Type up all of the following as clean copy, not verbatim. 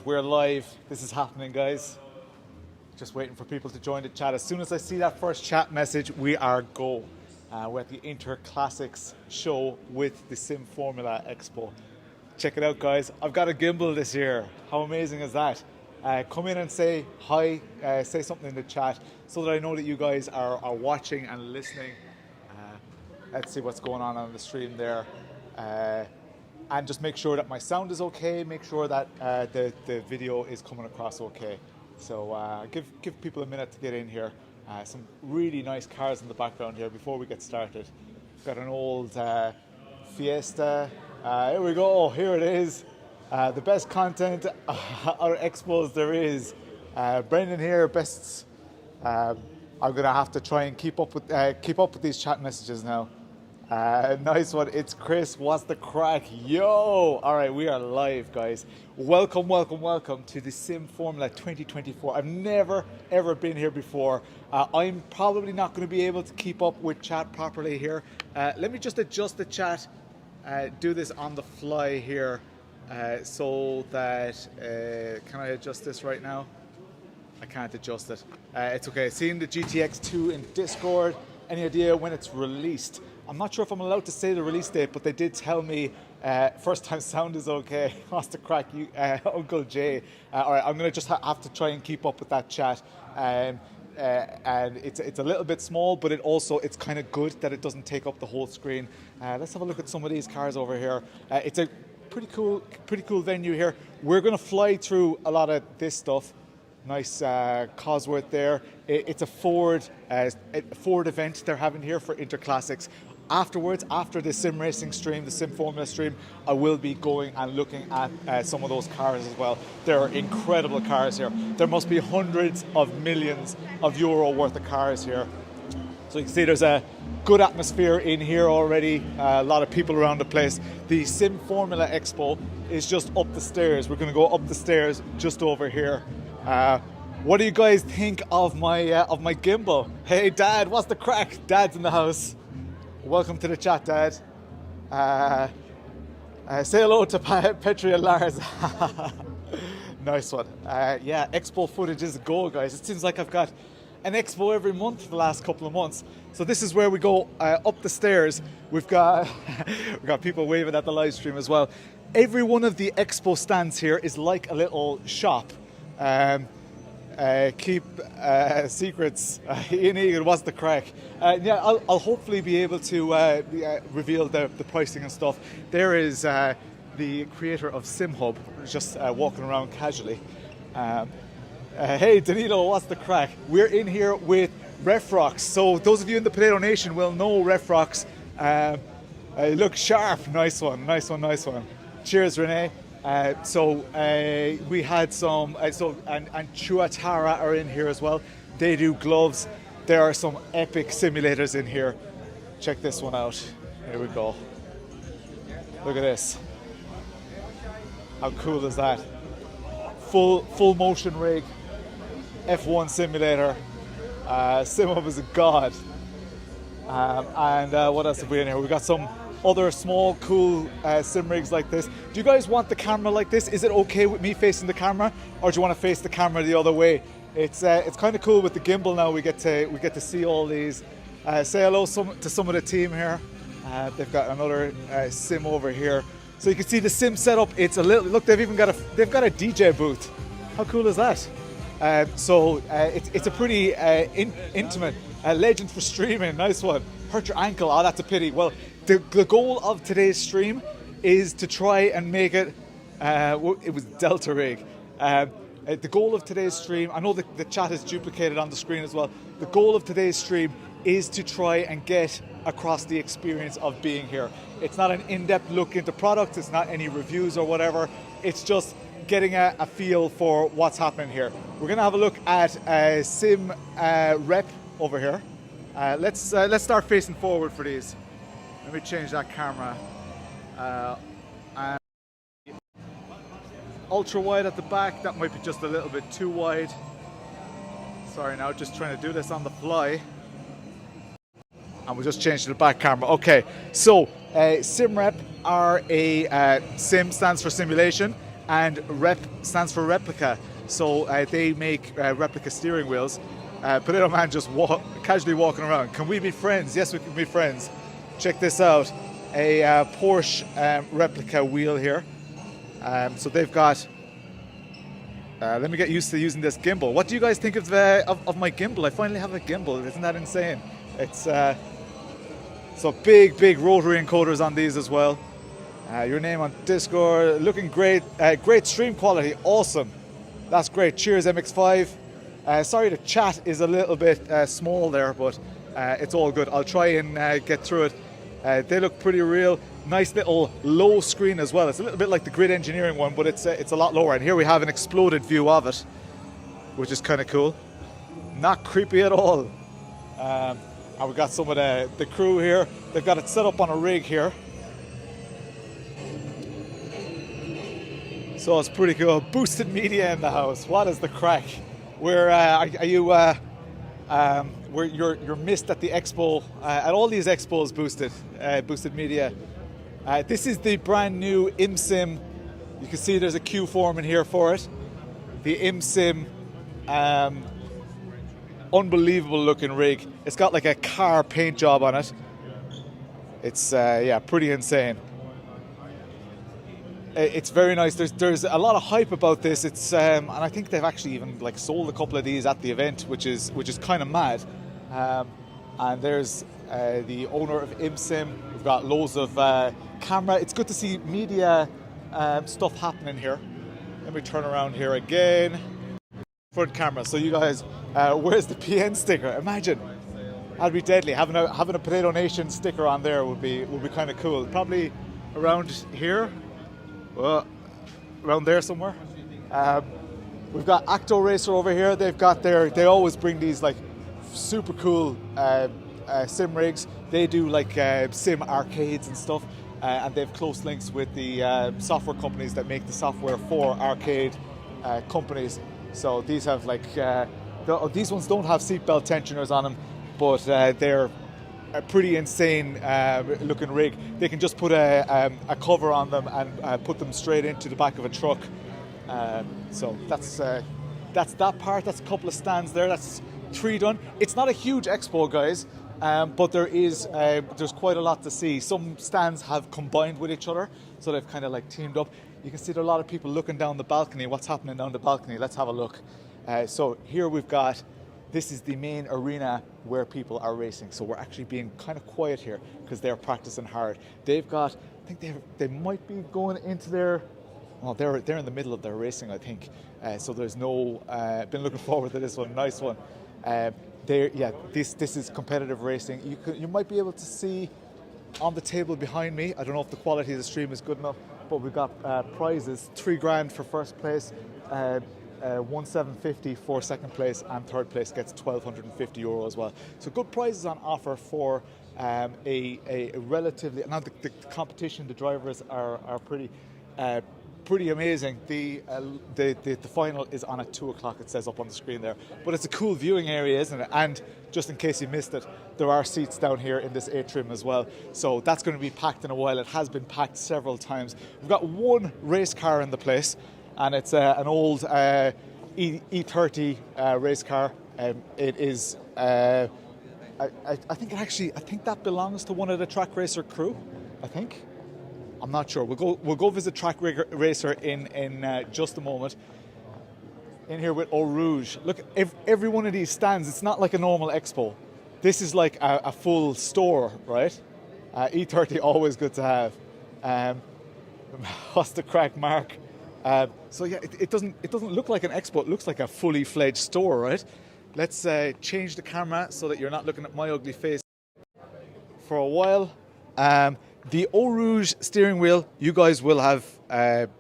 we're live. This is happening, guys. Just waiting for people to join the chat. As soon as I see that first chat message, we are go. We're at the interclassics show with the Sim Fomula Expo. Check it out, guys. I've got a gimbal this year. How amazing is that? Come in and say hi, say something in the chat so that I know that you guys are watching and listening. Let's see what's going on the stream there. And just make sure that my sound is okay, make sure that the video is coming across okay. So give people a minute to get in here. Some really nice cars in the background here before we get started. Got an old Fiesta. Here we go, here it is. The best content or expos there is. Brendan here, best. I'm gonna have to try and keep up with these chat messages now. Nice one. It's Chris. What's the crack? Yo! All right, we are live, guys. Welcome, welcome, welcome to the Sim Fomula 2024. I've never, ever been here before. I'm probably not going to be able to keep up with chat properly here. Let me just adjust the chat, do this on the fly here, so that, can I adjust this right now? I can't adjust it. It's okay. Seeing the GTX 2 in Discord. Any idea when it's released? I'm not sure if I'm allowed to say the release date, but they did tell me first time sound is okay. What's the crack, you, Uncle Jay? All right, I'm going to just have to try and keep up with that chat. And it's a little bit small, but it's kind of good that it doesn't take up the whole screen. Let's have a look at some of these cars over here. It's a pretty cool venue here. We're going to fly through a lot of this stuff. Nice Cosworth there. It's a Ford event they're having here for interclassics. Afterwards, after the sim racing stream, the Sim Fomula stream, I will be going and looking at some of those cars as well. There are incredible cars here. There must be hundreds of millions of euro worth of cars here. So you can see there's a good atmosphere in here already. A lot of people around the place. The Sim Fomula Expo is just up the stairs. We're going to go up the stairs just over here. What do you guys think of my gimbal? Hey, Dad, what's the crack? Dad's in the house. Welcome to the chat, Dad. Say hello to Petri and Lars. Nice one. Yeah, Expo footage is a go, guys. It seems like I've got an Expo every month for the last couple of months. So this is where we go up the stairs. We've got people waving at the live stream as well. Every one of the Expo stands here is like a little shop. Keep secrets. Ian Egan, what's the crack? Yeah, I'll hopefully be able to reveal the pricing and stuff. There is the creator of SimHub, just walking around casually. Hey, Danilo, what's the crack? We're in here with Refrox. So those of you in the Potato Nation will know Refrox. Look sharp. Nice one, nice one, nice one. Cheers, Renee. We had some, and Chuatara are in here as well. They do gloves. There are some epic simulators in here. Check this one out. Here we go. Look at this. How cool is that? Full motion rig, F1 simulator. SimHub is a god. What else have we in here? We've got some other small, cool sim rigs like this. Do you guys want the camera like this? Is it okay with me facing the camera, or do you want to face the camera the other way? It's kind of cool with the gimbal now. We get to see all these. Say hello to some of the team here. They've got another sim over here, so you can see the sim setup. It's a little look. They've got a DJ booth. How cool is that? It's a pretty intimate. Legend for streaming. Nice one. Hurt your ankle. Oh, that's a pity. Well, the goal of today's stream is to try and make it. It was Delta Rig. The goal of today's stream. I know the chat is duplicated on the screen as well. The goal of today's stream is to try and get across the experience of being here. It's not an in-depth look into products. It's not any reviews or whatever. It's just getting a feel for what's happening here. We're going to have a look at Sim Rep over here. Let's start facing forward for these. Let me change that camera. And ultra wide at the back. That might be just a little bit too wide. Sorry, now just trying to do this on the fly. And we'll just change to the back camera. Okay, so SimRep are a sim stands for simulation. and Rep stands for replica. So they make replica steering wheels. Potato Man just casually walking around. Can we be friends? Yes, we can be friends. Check this out. A Porsche replica wheel here. So they've got... let me get used to using this gimbal. What do you guys think of my gimbal? I finally have a gimbal. Isn't that insane? It's so big rotary encoders on these as well. Your name on Discord, looking great. Great stream quality, awesome. That's great. Cheers, MX5. Sorry, the chat is a little bit small there, but it's all good. I'll try and get through it. They look pretty real. Nice little low screen as well. It's a little bit like the Grid Engineering one, but it's a lot lower. And here we have an exploded view of it, which is kind of cool. Not creepy at all. And we've got some of the crew here. They've got it set up on a rig here. So it's pretty cool. Boosted media in the house. What is the crack? Where are you? Where you're missed at the expo, at all these expos. Boosted media. This is the brand new ImSim. You can see there's a queue form in here for it. The ImSim, unbelievable looking rig. It's got like a car paint job on it. It's yeah, pretty insane. It's very nice. There's a lot of hype about this. It's and I think they've actually even like sold a couple of these at the event, which is kind of mad. And there's the owner of ImSim. We've got loads of camera. It's good to see media stuff happening here. Let me turn around here again. Front camera. So you guys, where's the PN sticker? Imagine, that'd be deadly. Having a Potato Nation sticker on there would be kind of cool. Probably around here. Around there somewhere. We've got Acto Racer over here. They always bring these like super cool sim rigs. They do like sim arcades and stuff, and they have close links with the software companies that make the software for arcade companies. So these have like these ones don't have seatbelt tensioners on them, but they're a pretty insane looking rig. They can just put a cover on them and put them straight into the back of a truck. So that's that part. That's a couple of stands there. That's 3 done. It's not a huge expo, guys, but there's quite a lot to see. Some stands have combined with each other, so they've kind of like teamed up. You can see there are a lot of people looking down the balcony. What's happening down the balcony? Let's have a look. So here we've got. This is the main arena where people are racing. So we're actually being kind of quiet here because they're practicing hard. They've got, I think they might be going into their, well, they're in the middle of their racing, I think. So there's no, been looking forward to this one, nice one. This is competitive racing. You might be able to see on the table behind me. I don't know if the quality of the stream is good enough, but we've got prizes, $3,000 for first place. 1,750 for second place, and third place gets €1,250 as well. So good prizes on offer for a relatively. Now the competition, the drivers are pretty amazing. The final is on at 2 o'clock. It says up on the screen there, but it's a cool viewing area, isn't it? And just in case you missed it, there are seats down here in this atrium as well. So that's going to be packed in a while. It has been packed several times. We've got one race car in the place. And it's an old E30 race car. It is, I think that belongs to one of the track racer crew. I think. I'm not sure. We'll go visit track racer in just a moment. In here with Rouge. Look, every one of these stands. It's not like a normal expo. This is like a full store, right? E30 always good to have. What's the crack, Marc? So yeah, it doesn't look like an expo. It looks like a fully fledged store, right? Let's change the camera so that you're not looking at my ugly face for a while. The Eau Rouge steering wheel, you guys will have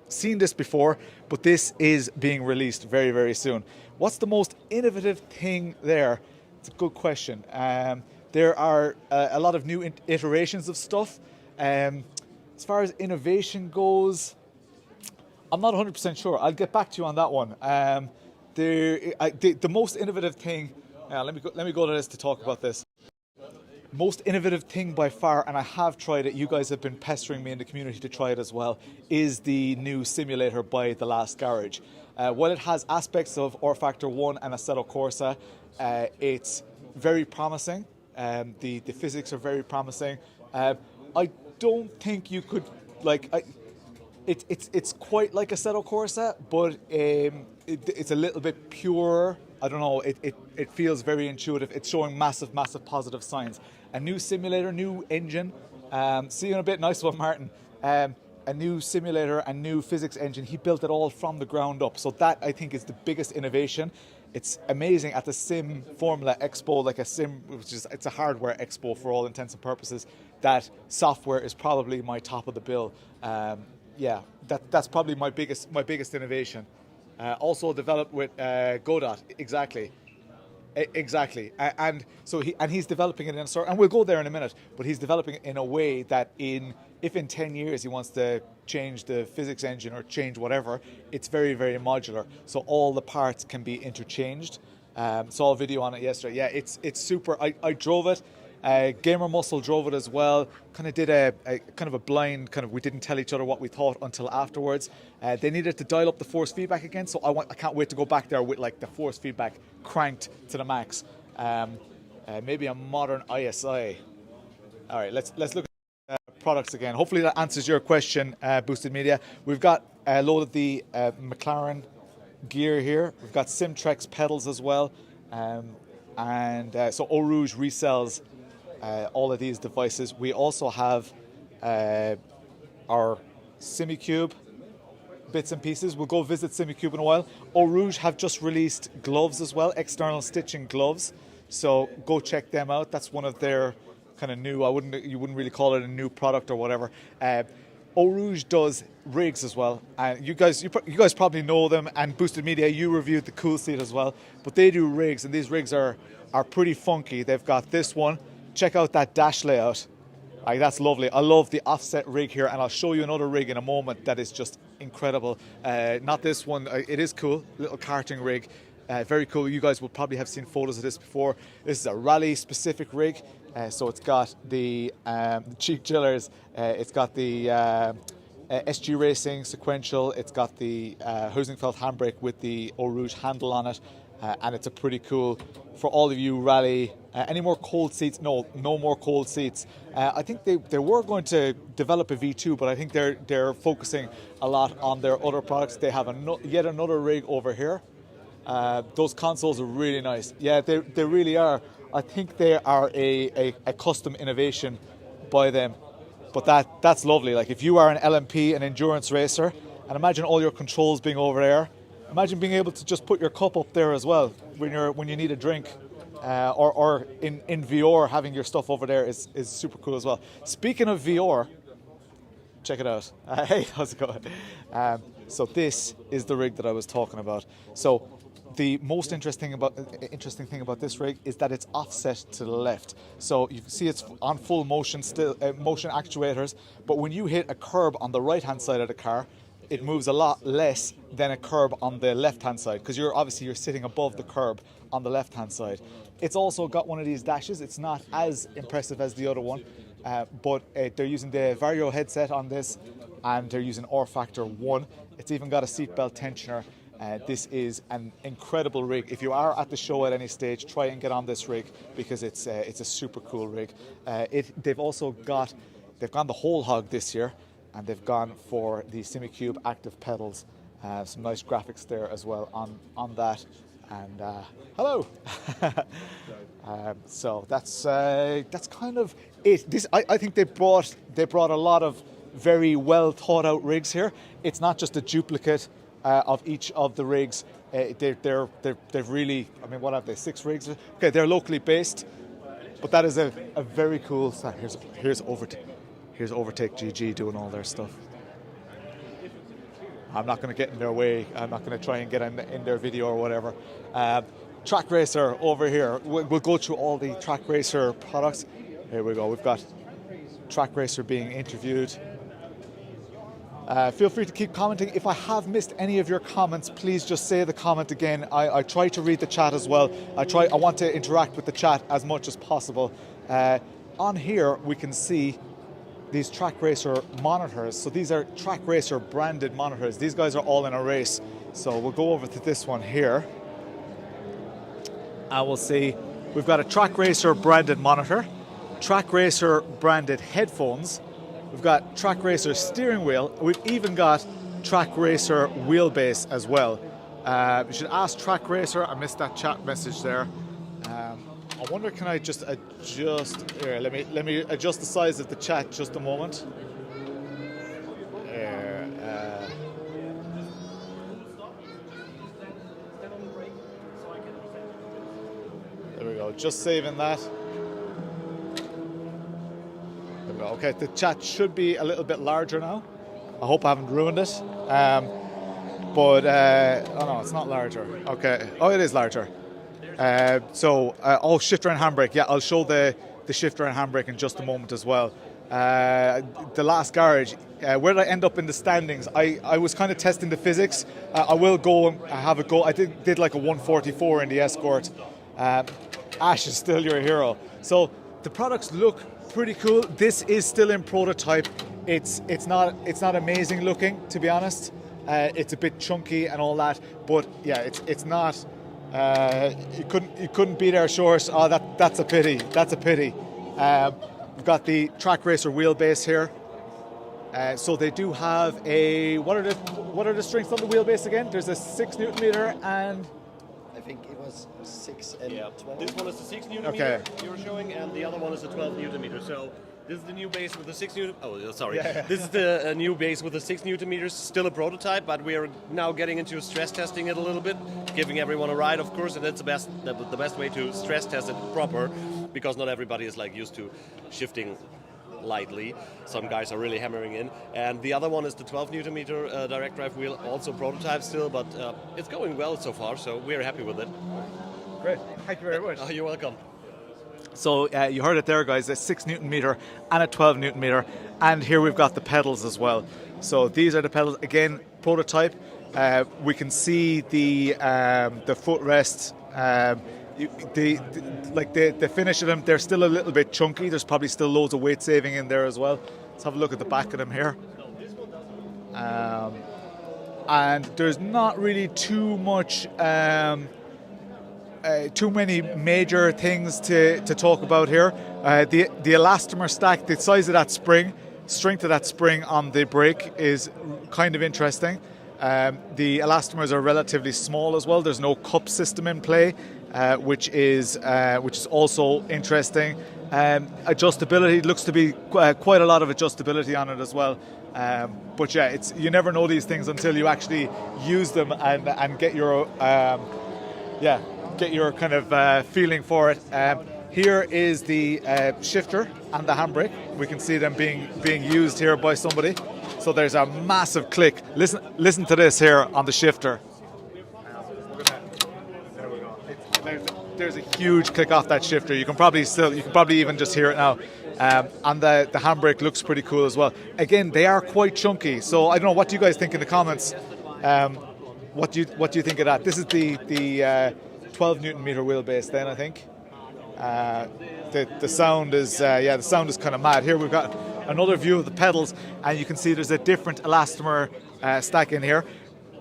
seen this before, but this is being released very, very soon. What's the most innovative thing there? It's a good question. There are a lot of new iterations of stuff. As far as innovation goes, I'm not 100% sure. I'll get back to you on that one. The most innovative thing. Let me go to this to talk about this. most innovative thing by far, and I have tried it, you guys have been pestering me in the community to try it as well, is the new simulator by The Last Garage. While it has aspects of R Factor 1 and Assetto Corsa, it's very promising. The physics are very promising. I don't think you could, like, it's quite like Assetto Corsa, but it's a little bit purer. I don't know, it feels very intuitive. It's showing massive positive signs. A new simulator, new engine. See you in a bit. Nice one, Martin. A new simulator, a new physics engine. He built it all from the ground up. So that, I think, is the biggest innovation. It's amazing at the Sim Formula Expo, like a sim, it's a hardware expo for all intents and purposes. That software is probably my top of the bill. Yeah, that's probably my biggest innovation. Also developed with Godot, exactly. Exactly, and so he's developing it in a sort, and we'll go there in a minute. But he's developing it in a way that if in 10 years he wants to change the physics engine or change whatever, it's very modular. So all the parts can be interchanged. Saw a video on it yesterday. Yeah, it's super. I drove it. Gamer Muscle drove it as well. Kind of did a kind of a blind kind of. We didn't tell each other what we thought until afterwards. They needed to dial up the force feedback again, so I can't wait to go back there with like the force feedback cranked to the max. Maybe a modern ISI. All right, let's look at products again. Hopefully that answers your question, Boosted Media. We've got a load of the McLaren gear here. We've got Simtrex pedals as well, and so Eau Rouge resells all of these devices. We also have our SimiCube bits and pieces. We'll go visit SimiCube in a while. Eau Rouge have just released gloves as well, external stitching gloves. So go check them out. That's one of their kind of new. You wouldn't really call it a new product or whatever. Eau Rouge does rigs as well. You guys probably know them. And Boosted Media, you reviewed the Cool Seat as well. But they do rigs, and these rigs are pretty funky. They've got this one. Check out that dash layout. That's lovely. I love the offset rig here, and I'll show you another rig in a moment that is just incredible. Not this one. It is cool. Little karting rig. Very cool. You guys will probably have seen photos of this before. This is a rally-specific rig. So it's got the cheek chillers. It's got the SG Racing sequential. It's got the Husingfeld handbrake with the Eau Rouge handle on it. And it's a pretty cool, for all of you rally, any more cold seats? No more cold seats. I think they were going to develop a V2, but I think they're focusing a lot on their other products. They have yet another rig over here. Those consoles are really nice. Yeah, they really are. I think they are a custom innovation by them. But that's lovely. Like if you are an LMP, an endurance racer, and imagine all your controls being over there. Imagine being able to just put your cup up there as well when you need a drink, or in VR having your stuff over there is super cool as well. Speaking of VR, check it out. Hey, how's it going? So this is the rig that I was talking about. So the most interesting thing about this rig is that it's offset to the left. So you can see it's on full motion still, motion actuators. But when you hit a curb on the right hand side of the car, it moves a lot less than a curb on the left-hand side, because you're sitting above the curb on the left-hand side. It's also got one of these dashes. It's not as impressive as the other one, but they're using the Vario headset on this, and they're using R Factor 1. It's even got a seatbelt tensioner. This is an incredible rig. If you are at the show at any stage, try and get on this rig, because it's a super cool rig. They've gone the whole hog this year. And they've gone for the SimiCube active pedals. Some nice graphics there as well on that. And hello. So that's kind of it. I think they brought a lot of very well thought out rigs here. It's not just a duplicate of each of the rigs. They've really. I mean, what have they? 6 rigs. Okay, they're locally based, but that is a very cool. Here's Overtake GG doing all their stuff. I'm not going to get in their way. I'm not going to try and get in their video or whatever. Track Racer over here. We'll go through all the Track Racer products. Here we go. We've got Track Racer being interviewed. Feel free to keep commenting. If I have missed any of your comments, please just say the comment again. I try to read the chat as well. I want to interact with the chat as much as possible. on here we can see these Track Racer monitors. So these are Track Racer branded monitors. These guys are all in a race. So we'll go over to this one here. And we'll see we've got a Track Racer branded monitor, Track Racer branded headphones, we've got Track Racer steering wheel, we've even got Track Racer wheelbase as well. You should ask Track Racer, I missed that chat message there. I wonder, can I just adjust here? Let me adjust the size of the chat just a moment. There we go, just saving that. There we go. Okay, the chat should be a little bit larger now. I hope I haven't ruined it. Oh no, it's not larger. Okay, oh, it is larger. Shifter and handbrake. Yeah, I'll show the shifter and handbrake in just a moment as well. The last garage, where did I end up in the standings? I was kind of testing the physics. I will go and have a go. I did like a 144 in the Escort. Ash is still your hero. So the products look pretty cool. This is still in prototype. It's not amazing looking, to be honest. It's a bit chunky and all that, but yeah, it's not. You couldn't beat our shorts. Oh, that's a pity. That's a pity. We've got the Track Racer wheelbase here. So they do have a what are the strengths on the wheelbase again? There's a 6 Newton meter and I think it was 6 and 12. This one is the 6 Newton meter you were showing, and the other one is the 12 Newton meter. So this is the new base with the 6 Newton. Oh, sorry. Yeah. This is the new base with the 6 Newton meters. Still a prototype, but we are now getting into stress testing it a little bit, giving everyone a ride, of course, and that's the best way to stress test it proper, because not everybody is like used to shifting lightly. Some guys are really hammering in. And the other one is the 12 Newton meter direct drive wheel, also prototype still, but it's going well so far, so we're happy with it. Great, thank you very much. You're welcome. So you heard it there, guys, a 6 Newton meter and a 12 Newton meter, and here we've got the pedals as well. So these are the pedals, again, prototype. We can see the footrest. The finish of them, they're still a little bit chunky. There's probably still loads of weight saving in there as well. Let's have a look at the back of them here. And there's not really too many major things to talk about here. The elastomer stack, the size of that spring, strength of that spring on the brake is kind of interesting. The elastomers are relatively small as well. There's no cup system in play. Which is also interesting. Adjustability looks to be quite a lot of adjustability on it as well. But yeah, you never know these things until you actually use them and get your kind of feeling for it. Here is the shifter and the handbrake. We can see them being used here by somebody. So there's a massive click. Listen to this here on the shifter. There's a huge click off that shifter. You can probably even just hear it now. And the handbrake looks pretty cool as well. Again, they are quite chunky. So I don't know, what do you guys think in the comments? What do you think of that? This is the 12 Newton meter wheelbase then, I think. The sound is the sound is kind of mad. Here we've got another view of the pedals, and you can see there's a different elastomer stack in here.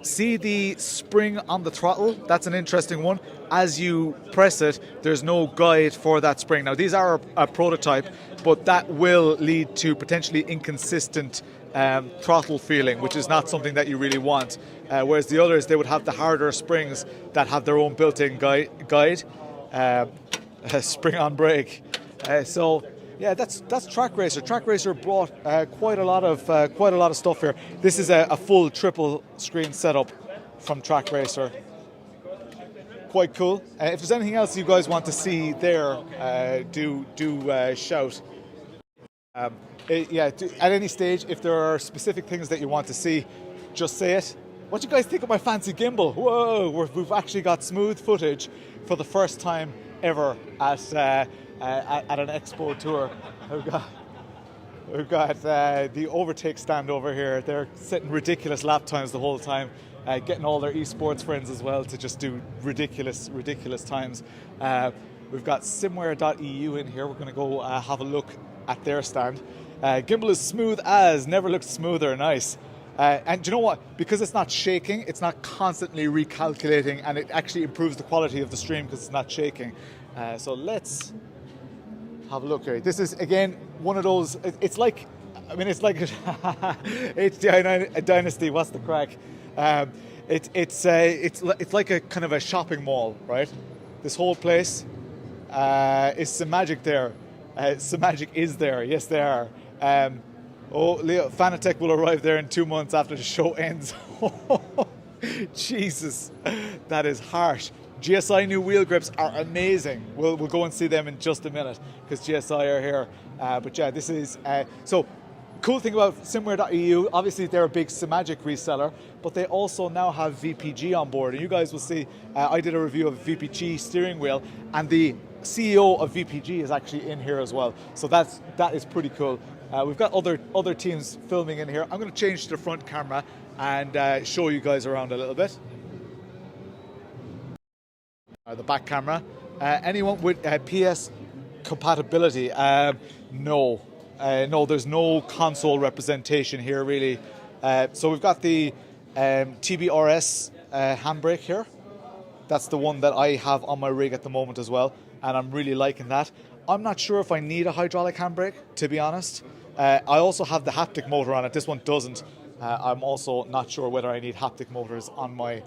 See the spring on the throttle? That's an interesting one. As you press it, there's no guide for that spring. Now, these are a prototype, but that will lead to potentially inconsistent throttle feeling, which is not something that you really want. Whereas the others, they would have the harder springs that have their own built-in guide, spring on brake. Yeah, that's Track Racer. Track Racer brought quite a lot of stuff here. This is a full triple screen setup from Track Racer. Quite cool. If there's anything else you guys want to see there, do shout. At any stage, if there are specific things that you want to see, just say it. What do you guys think of my fancy gimbal? Whoa, we've actually got smooth footage for the first time ever at an Expo tour. We've got the overtake stand over here. They're setting ridiculous lap times the whole time, getting all their esports friends as well to just do ridiculous times. We've got Simware.eu in here. We're going to go have a look at their stand. Gimbal is smooth as, never looked smoother, nice. And do you know what? Because it's not shaking, it's not constantly recalculating, and it actually improves the quality of the stream because it's not shaking. So let's have a look here. This is, again, one of those, it's like HDI Dynasty, what's the crack? It's like a kind of a shopping mall, right? This whole place is Simagic there. Simagic is there, yes they are. Leo, Fanatec will arrive there in 2 months after the show ends. Jesus, that is harsh. GSI new wheel grips are amazing. We'll go and see them in just a minute because GSI are here. But yeah, this is so. Cool thing about Simware.eu, obviously they're a big Simagic reseller, but they also now have VPG on board. And you guys will see, I did a review of VPG steering wheel, and the CEO of VPG is actually in here as well. So that is pretty cool. We've got other teams filming in here. I'm going to change to the front camera and show you guys around a little bit. The back camera. Anyone with PS compatibility? No. No, there's no console representation here really. So we've got the TBRS handbrake here. That's the one that I have on my rig at the moment as well, and I'm really liking that. I'm not sure if I need a hydraulic handbrake, to be honest. I also have the haptic motor on it. This one doesn't. I'm also not sure whether I need haptic motors on my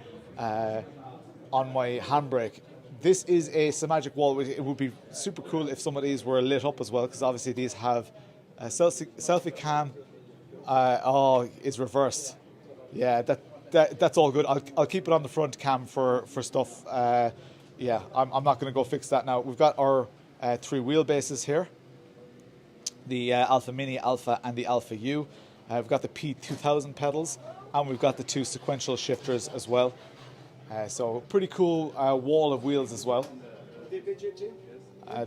handbrake. This is a Simagic wall. It would be super cool if some of these were lit up as well, because obviously these have selfie cam. It's reversed. Yeah, that's all good. I'll keep it on the front cam for stuff. Yeah, I'm not going to go fix that now. We've got our 3 wheelbases here. The Alpha Mini, Alpha, and the Alpha U. We've got the P2000 pedals, and we've got the 2 sequential shifters as well. So pretty cool wall of wheels as well.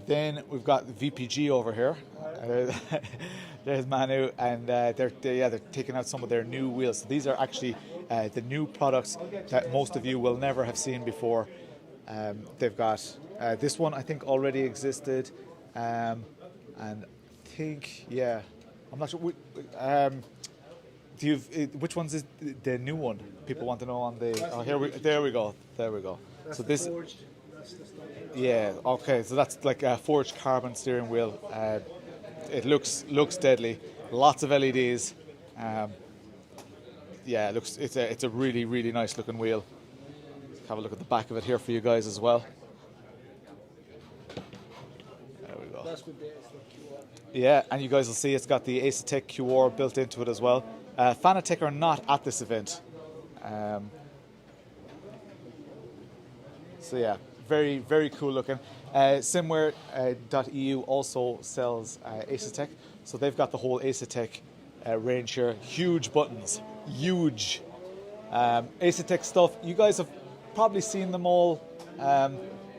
Then we've got the VPG over here. There's Manu, and they're taking out some of their new wheels. So these are actually the new products that most of you will never have seen before. They've got this one I think already existed, and I think I'm not sure. Which one's is the new one? People want to know on the. Oh, there we go. That's so the this. forged. That's the stuff. Yeah. Okay. So that's like a forged carbon steering wheel. It looks deadly. Lots of LEDs. Yeah. It's a really nice looking wheel. Let's have a look at the back of it here for you guys as well. There we go. That's with the Cuyar. Yeah, and you guys will see it's got the Asetek Cuyar built into it as well. Fanatec are not at this event. So yeah, very cool looking. Simware.eu also sells Asetek. So they've got the whole Asetek range here. Huge buttons, huge. Asetek stuff, you guys have probably seen them all.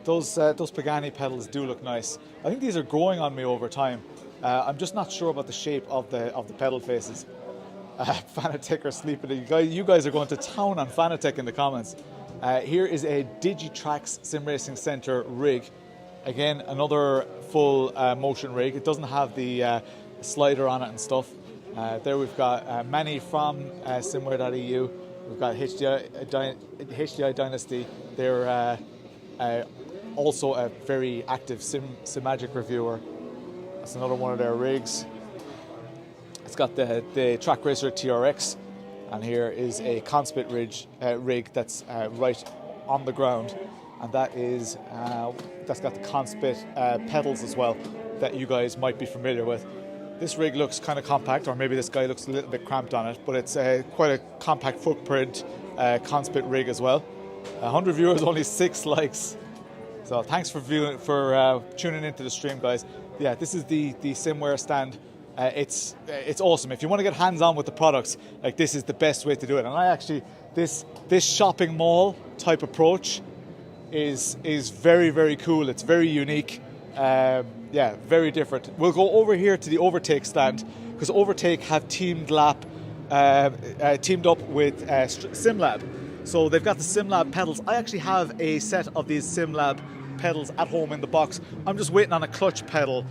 Those Pagani pedals do look nice. I think these are growing on me over time. I'm just not sure about the shape of the pedal faces. Fanatec are sleeping. You guys are going to town on Fanatec in the comments. Here is a Digitrax Sim Racing Center rig. Again, another full motion rig. It doesn't have the slider on it and stuff. There we've got Manny from Simware.eu. We've got HDI Dynasty. They're also a very active Simagic reviewer. That's another one of their rigs. It's got the Track Racer TRX, and here is a Conspit rig that's right on the ground, and that's got the Conspit pedals as well that you guys might be familiar with. This rig looks kind of compact, or maybe this guy looks a little bit cramped on it, but it's quite a compact footprint Conspit rig as well. 100 viewers, only 6 likes. So thanks for tuning into the stream, guys. Yeah, this is the Simware stand. It's awesome. If you want to get hands-on with the products, like this is the best way to do it. And I actually, this shopping mall type approach is very cool. It's very unique. Yeah, very different. We'll go over here to the Overtake stand because Overtake have teamed up with SimLab. So they've got the SimLab pedals. I actually have a set of these SimLab pedals at home in the box. I'm just waiting on a clutch pedal.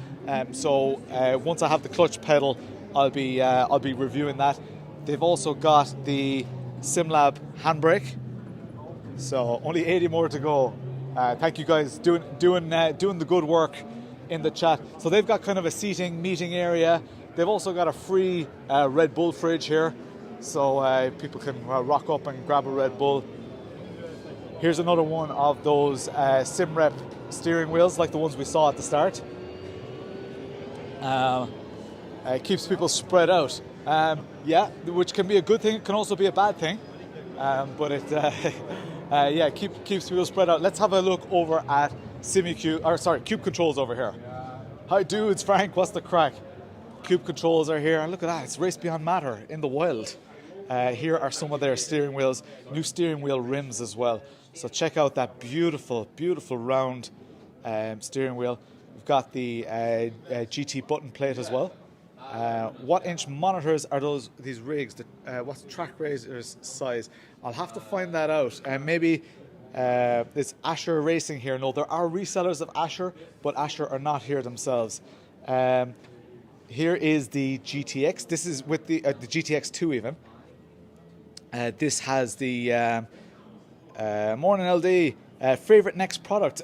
So once I have the clutch pedal, I'll be reviewing that. They've also got the SimLab handbrake. So only 80 more to go. Thank you guys doing the good work in the chat. So they've got kind of a seating meeting area. They've also got a free Red Bull fridge here, so people can rock up and grab a Red Bull. Here's another one of those Sim Rep steering wheels, like the ones we saw at the start. It keeps people spread out. Yeah, which can be a good thing. It can also be a bad thing. But it keeps people spread out. Let's have a look over at Cube Controls over here. Hi dudes, Frank, what's the crack? Cube Controls are here, and look at that, it's Race Beyond Matter in the wild. Here are some of their steering wheels, new steering wheel rims as well. So check out that beautiful, beautiful round steering wheel. We've got the GT button plate as well. What inch monitors are these rigs? What's the track razor's size? I'll have to find that out. Maybe there's Asher Racing here. No, there are resellers of Asher, but Asher are not here themselves. Here is the GTX. This is with the GTX 2 even. This has the morning LD. Favorite next product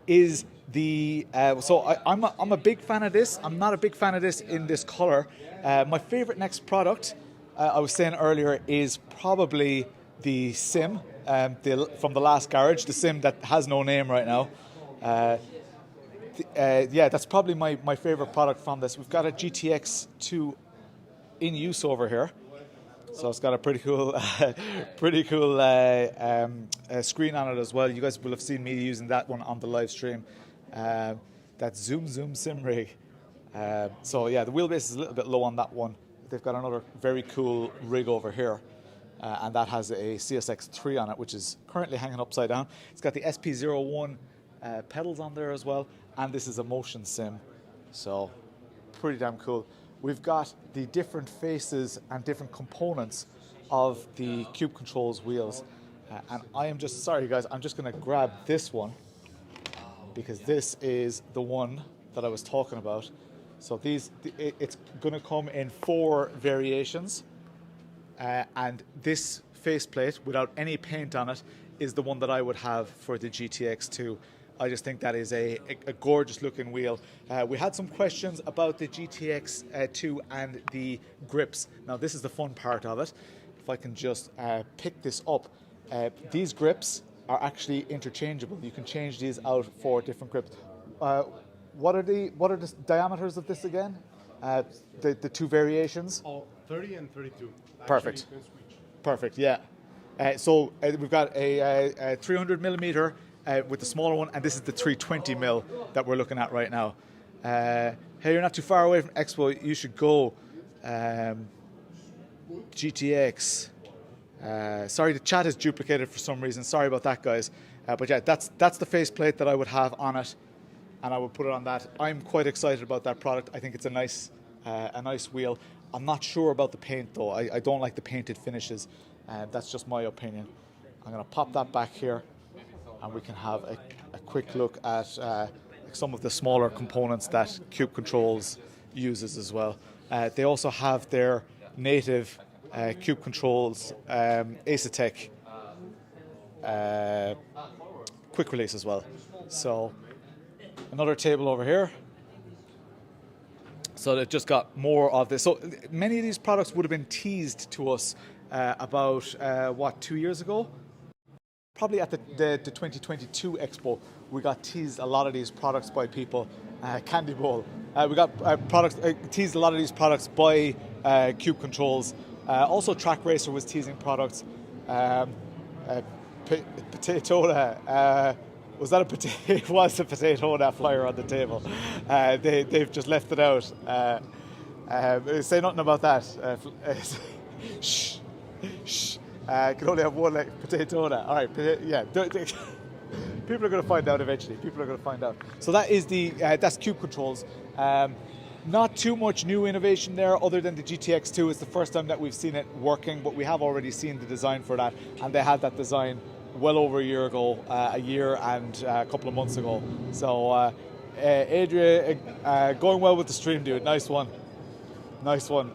is the I'm a big fan of this. I'm not a big fan of this in this color. My favorite next product, I was saying earlier, is probably the Sim from the last garage, the Sim that has no name right now. Yeah, that's probably my favorite product from this. We've got a GTX 2 in use over here, so it's got a pretty cool screen on it as well. You guys will have seen me using that one on the live stream. That Zoom Sim rig. So yeah, the wheelbase is a little bit low on that one. They've got another very cool rig over here, and that has a CSX3 on it, which is currently hanging upside down. It's got the SP01 pedals on there as well, and this is a motion sim, so pretty damn cool. We've got the different faces and different components of the Cube Controls wheels, and I am just sorry guys, I'm just going to grab this one because this is the one that I was talking about. So it's going to come in 4 variations, and this faceplate without any paint on it is the one that I would have for the GTX 2. I just think that is a gorgeous looking wheel. We had some questions about the GTX 2 and the grips. Now this is the fun part of it. If I can just pick this up, these grips are actually interchangeable. You can change these out for different grips. What are the diameters of this again? The 2 variations? 30 and 32. Perfect. Perfect, yeah. So we've got a 300 millimeter with the smaller one, and this is the 320 mil that we're looking at right now. Hey, you're not too far away from Expo. You should go. GTX. Sorry, the chat is duplicated for some reason. Sorry about that, guys. But yeah, that's the faceplate that I would have on it, and I would put it on that. I'm quite excited about that product. I think it's a nice wheel. I'm not sure about the paint though. I don't like the painted finishes. That's just my opinion. I'm going to pop that back here, and we can have a quick look at some of the smaller components that Cube Controls uses as well. They also have their native Cube Controls Asetek quick release as well. So another table over here. So they've just got more of this. So many of these products would have been teased to us about 2 years ago? Probably at the 2022 Expo, we got teased a lot of these products by people. Candy Bowl. We got teased a lot of these products by Cube Controls. Also, Track Racer was teasing products. Potato. Was that a potato? It was a potato flyer on the table. They've just left it out. Say nothing about that. Shh. Can only have one potato. All right, yeah. People are going to find out eventually. People are going to find out. So that is that's Cube Controls. Not too much new innovation there other than the GTX 2. It's the first time that we've seen it working, but we have already seen the design for that, and they had that design well over a year ago, a year and a couple of months ago. So Adria, going well with the stream, dude. Nice one. Nice one.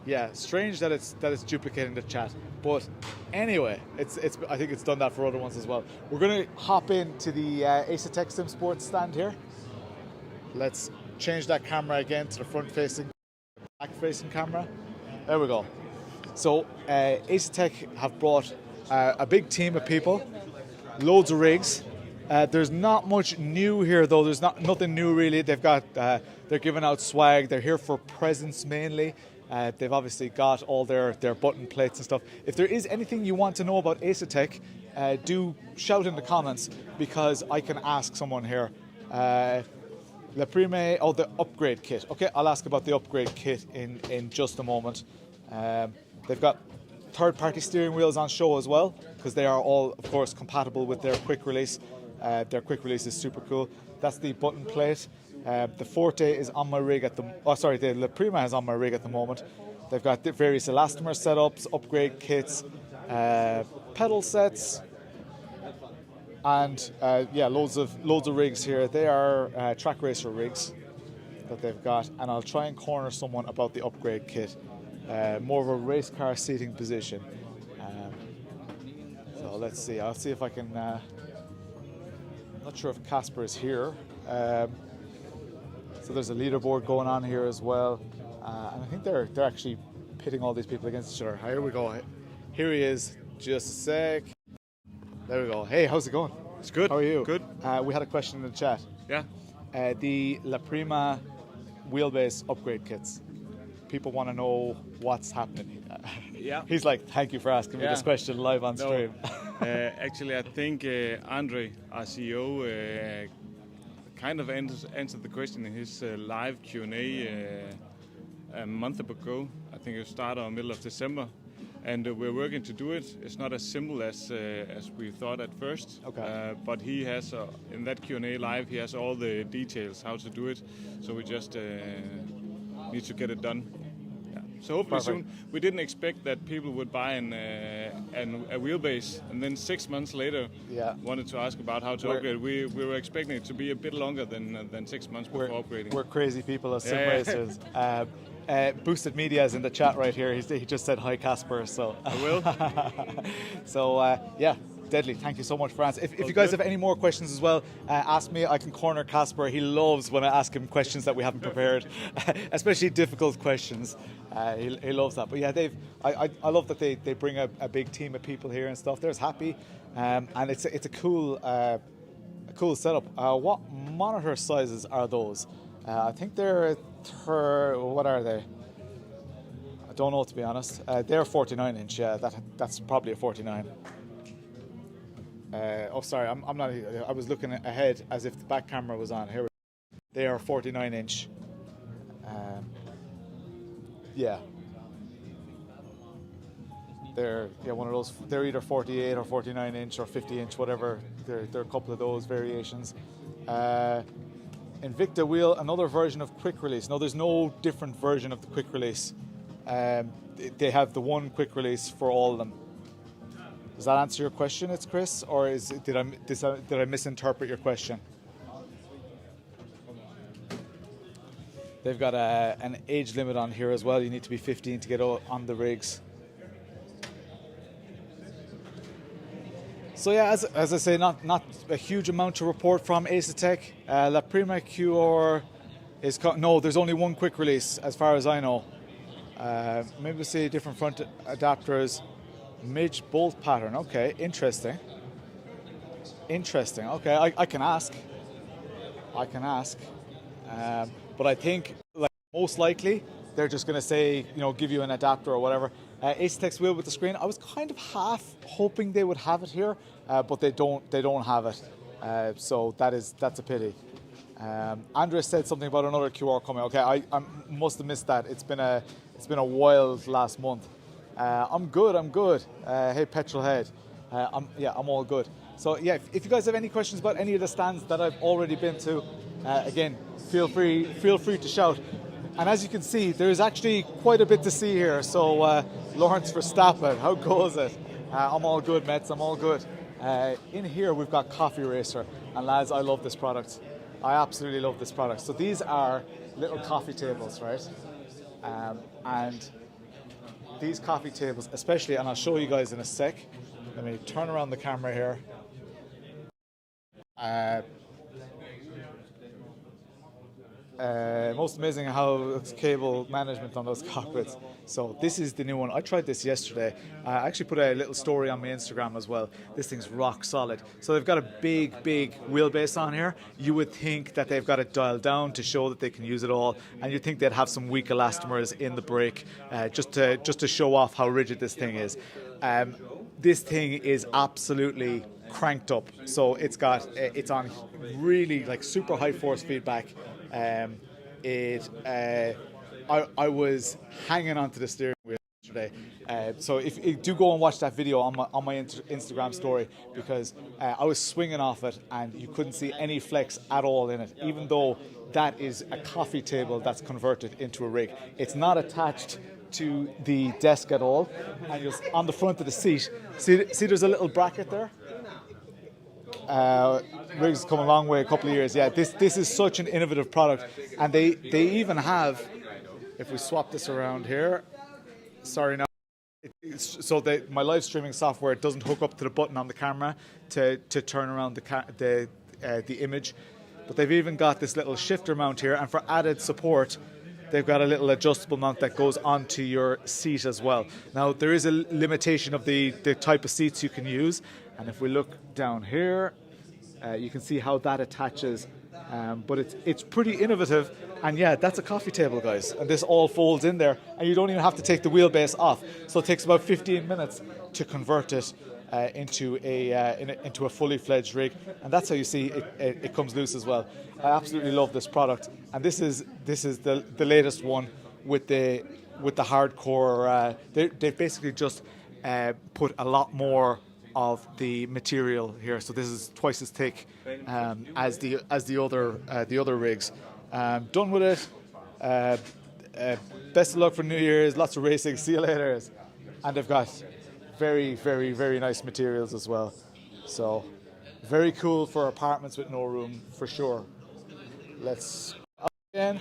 Yeah, strange that it's duplicating the chat, but anyway, I think it's done that for other ones as well. We're going to hop into the Asetek SimSports stand here. Let's change that camera again to the front-facing, back-facing camera. There we go. So Asetek have brought a big team of people, loads of rigs. There's not much new here though. There's nothing new really. They've got they're giving out swag. They're here for presents mainly. They've obviously got all their button plates and stuff. If there is anything you want to know about Asetek, do shout in the comments because I can ask someone here. La Prime, the upgrade kit. Okay, I'll ask about the upgrade kit in just a moment. They've got third-party steering wheels on show as well because they are all, of course, compatible with their quick release. Their quick release is super cool. That's the button plate. The Forte is on my rig at the. Oh, sorry, the La Prima is on my rig at the moment. They've got various elastomer setups, upgrade kits, pedal sets, and yeah, loads of rigs here. They are track racer rigs that they've got, and I'll try and corner someone about the upgrade kit. More of a race car seating position. So let's see. I'll see if I can. I'm not sure if Casper is here. So there's a leaderboard going on here as well, and I think they're actually pitting all these people against each other. Here we go. Here he is. Just a sec. There we go. Hey, how's it going? It's good. How are you? Good. We had a question in the chat. Yeah. The La Prima wheelbase upgrade kits. People want to know what's happening. Yeah. He's like, thank you for asking me this question live on stream. Actually, I think Andre, our CEO, kind of answered the question in his live Q&A a month ago. I think it started in the middle of December. And we're working to do it. It's not as simple as we thought at first. Okay. But he has, in that Q&A live, he has all the details how to do it. So we just need to get it done. Yeah. So hopefully soon. We didn't expect that people would buy a wheelbase and then 6 months later wanted to ask about how to upgrade. We were expecting it to be a bit longer than 6 months before upgrading. We're crazy people as sim racers. Boosted Media is in the chat right here. He just said hi, Casper. So I will. So yeah, deadly. Thank you so much for answering. If you guys have any more questions as well, ask me. I can corner Casper. He loves when I ask him questions that we haven't prepared, especially difficult questions. He loves that. But yeah, I love that they bring a big team of people here and stuff. They're happy, and it's a cool setup. What monitor sizes are those? I think they're what are they? I don't know, to be honest. They're 49 inch. Yeah, that's probably a 49. Oh, sorry, I'm not. I was looking ahead as if the back camera was on. Here, they are 49 inch. Yeah, they're one of those. They're either 48 or 49 inch or 50 inch, whatever. There are a couple of those variations. Invicta wheel, another version of quick release. No, there's no different version of the quick release. They have the one quick release for all of them. Does that answer your question, it's Chris, or did I misinterpret your question? They've got an age limit on here as well. You need to be 15 to get on the rigs. So yeah, as I say, not a huge amount to report from Asetek. La Prima Cuyar is no. There's only one quick release, as far as I know. Maybe we'll see different front adapters. Midge bolt pattern. Okay, interesting. Interesting. Okay, I can ask. But I think most likely they're just going to say, give you an adapter or whatever. Asetek's wheel with the screen. I was kind of half hoping they would have it here, but they don't have it. So that's a pity. Andres said something about another QR coming. Okay, I must have missed that. It's been a wild last month. I'm good. Hey, Petrolhead. I'm all good. So yeah, if you guys have any questions about any of the stands that I've already been to, again, feel free to shout. And as you can see, there's actually quite a bit to see here. So Lawrence Verstappen, how goes it? I'm all good, Mets. I'm all good. In here, we've got Coffee Racer. And lads, I love this product. I absolutely love this product. So these are little coffee tables, right? And these coffee tables, especially, and I'll show you guys in a sec. Let me turn around the camera here. Most amazing how it's cable management on those cockpits. So this is the new one. I tried this yesterday. I actually put a little story on my Instagram as well. This thing's rock solid. So they've got a big wheelbase on here. You would think that they've got it dialed down to show that they can use it all, and you'd think they'd have some weak elastomers in the brake just to show off how rigid this thing is. This thing is absolutely cranked up. So it's on really like super high force feedback. I was hanging onto the steering wheel yesterday. So if you do go and watch that video on my Instagram story, because I was swinging off it and you couldn't see any flex at all in it, even though that is a coffee table that's converted into a rig. It's not attached to the desk at all, and just on the front of the seat. See there's a little bracket there? Rig's come a long way, a couple of years. Yeah, this is such an innovative product, and they even have, if we swap this around here, sorry now, so my live streaming software doesn't hook up to the button on the camera to turn around the image, but they've even got this little shifter mount here, and for added support, they've got a little adjustable mount that goes onto your seat as well. Now there is a limitation of the type of seats you can use, and if we look down here, you can see how that attaches, but it's pretty innovative. And yeah, that's a coffee table, guys, and this all folds in there, and you don't even have to take the wheelbase off. So it takes about 15 minutes to convert it into a fully fledged rig, and that's how you see it comes loose as well. I absolutely love this product, and this is the latest one with the hardcore. They've basically just put a lot more of the material here, so this is twice as thick as the other rigs. Done with it. Best of luck for New Year's. Lots of racing. See you later. And they've got very, very, very nice materials as well. So very cool for apartments with no room for sure. Let's up again,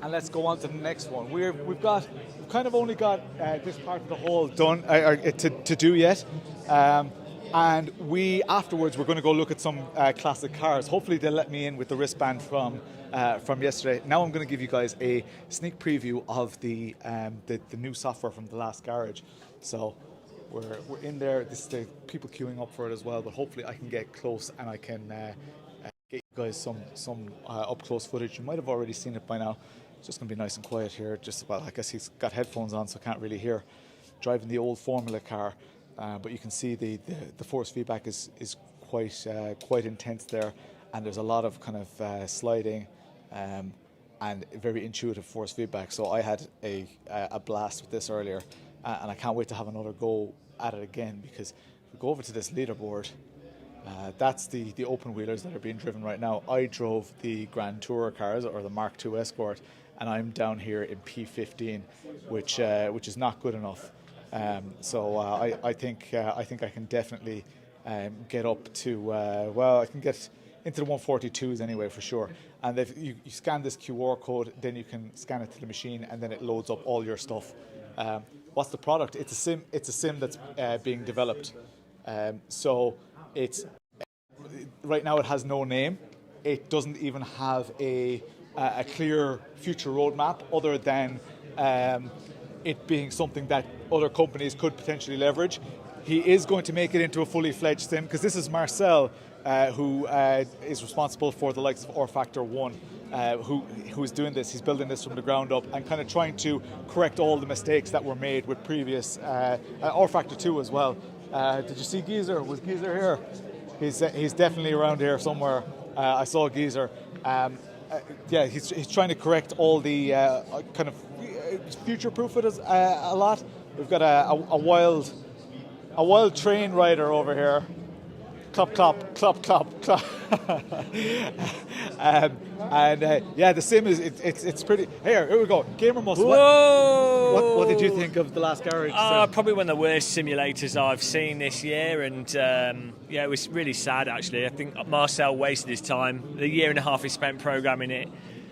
and let's go on to the next one. We've kind of only got this part of the hall done to do yet, and afterwards we're going to go look at some classic cars. Hopefully they'll let me in with the wristband from yesterday. Now I'm going to give you guys a sneak preview of the new software from the last garage. So we're in there. This is the people queuing up for it as well, but hopefully I can get close and I can get you guys some up close footage. You might have already seen it by now. It's just going to be nice and quiet here. I guess he's got headphones on, so can't really hear. Driving the old Fomula car, but you can see the force feedback is quite intense there, and there's a lot of kind of sliding and very intuitive force feedback. So I had a blast with this earlier, and I can't wait to have another go at it again, because if we go over to this leaderboard, that's the open wheelers that are being driven right now. I drove the Grand Tourer cars, or the Mark II Escort, and I'm down here in P15, which is not good enough. So I think I can definitely get up to I can get into the 142s anyway for sure. And if you scan this QR code, then you can scan it to the machine, and then it loads up all your stuff. What's the product? It's a sim that's being developed. So it's right now it has no name. It doesn't even have a clear future roadmap, other than it being something that other companies could potentially leverage. He is going to make it into a fully fledged sim, because this is Marcel, who is responsible for the likes of R Factor 1, who is doing this. He's building this from the ground up and kind of trying to correct all the mistakes that were made with previous R Factor 2 as well. Did you see Geezer? Was Geezer here? He's definitely around here somewhere. I saw Geezer. He's trying to correct all the kind of future-proof it a lot. We've got a wild train rider over here. Clop, clop, clop, clop, clop. Yeah, the sim is it's pretty. Here we go. Gamer Muscle. Whoa! What did you think of the last garage? Probably one of the worst simulators I've seen this year, and yeah, it was really sad actually. I think Marcel wasted his time. The year and a half he spent programming it.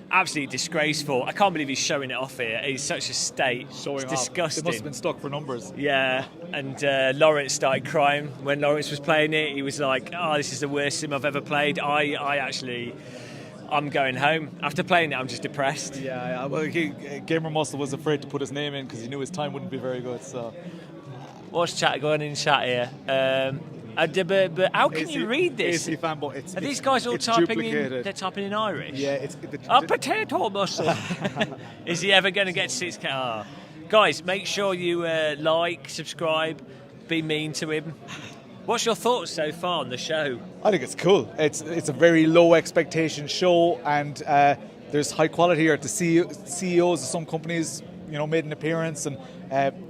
Absolutely disgraceful. I can't believe he's showing it off here. He's such a state. Showing it's off. disgusting. It must have been stuck for numbers. Yeah, and Lawrence started crying when Lawrence was playing it. He was like, "Oh, this is the worst sim I've ever played." I'm going home. After playing it, I'm just depressed. Yeah. Well, Gamer Muscle was afraid to put his name in because he knew his time wouldn't be very good. So, what's chat going in chat here? But how can you read this? AC fanboy. Are these guys all typing duplicated. in? They're typing in Irish. Yeah, it's a potato muscle. Is he ever going to get 6K? Oh. Guys, make sure you like, subscribe, be mean to him. What's your thoughts so far on the show? I think it's cool. It's a very low expectation show, and there's high quality here. The CEOs of some companies, made an appearance, and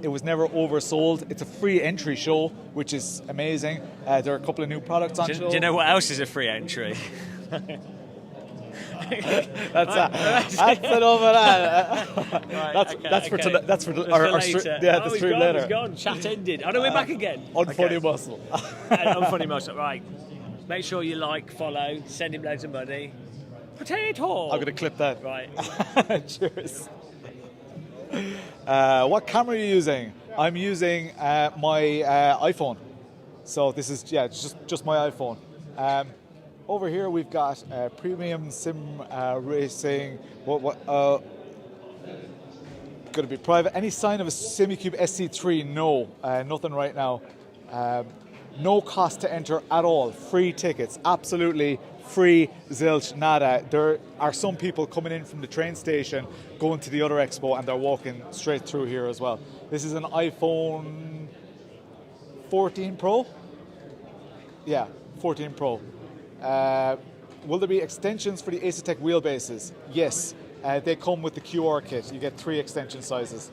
it was never oversold. It's a free entry show, which is amazing. There are a couple of new products on show. Do you know what else is a free entry? That's enough of that. That's for our later. the stream later. He's gone. Chat ended. Oh no, we're back again. Unfunny muscle. Unfunny muscle. Right. Make sure you like, follow, send him loads of money. Potato. I'm gonna clip that. Right. Cheers. What camera are you using? I'm using my iPhone. So this is just my iPhone. Over here we've got premium sim racing. What? Going to be private. Any sign of a SimiCube SC3? No, nothing right now. No cost to enter at all. Free tickets, absolutely free. Zilch, nada. There are some people coming in from the train station, going to the other expo, and they're walking straight through here as well. This is an iPhone 14 Pro. Yeah, 14 Pro. Will there be extensions for the Asetek wheelbases? Yes, they come with the Cuyar kit. You get 3 extension sizes.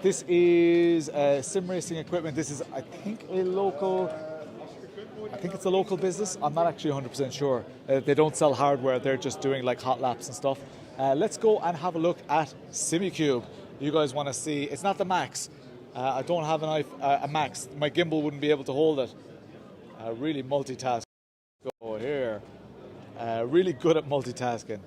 This is sim racing equipment. This is, I think it's a local business. I'm not actually 100% sure. They don't sell hardware. They're just doing like hot laps and stuff. Let's go and have a look at SimiCube. You guys want to see? It's not the Max. I don't have a Max. My gimbal wouldn't be able to hold it. Really multitask. Go here. Really good at multitasking.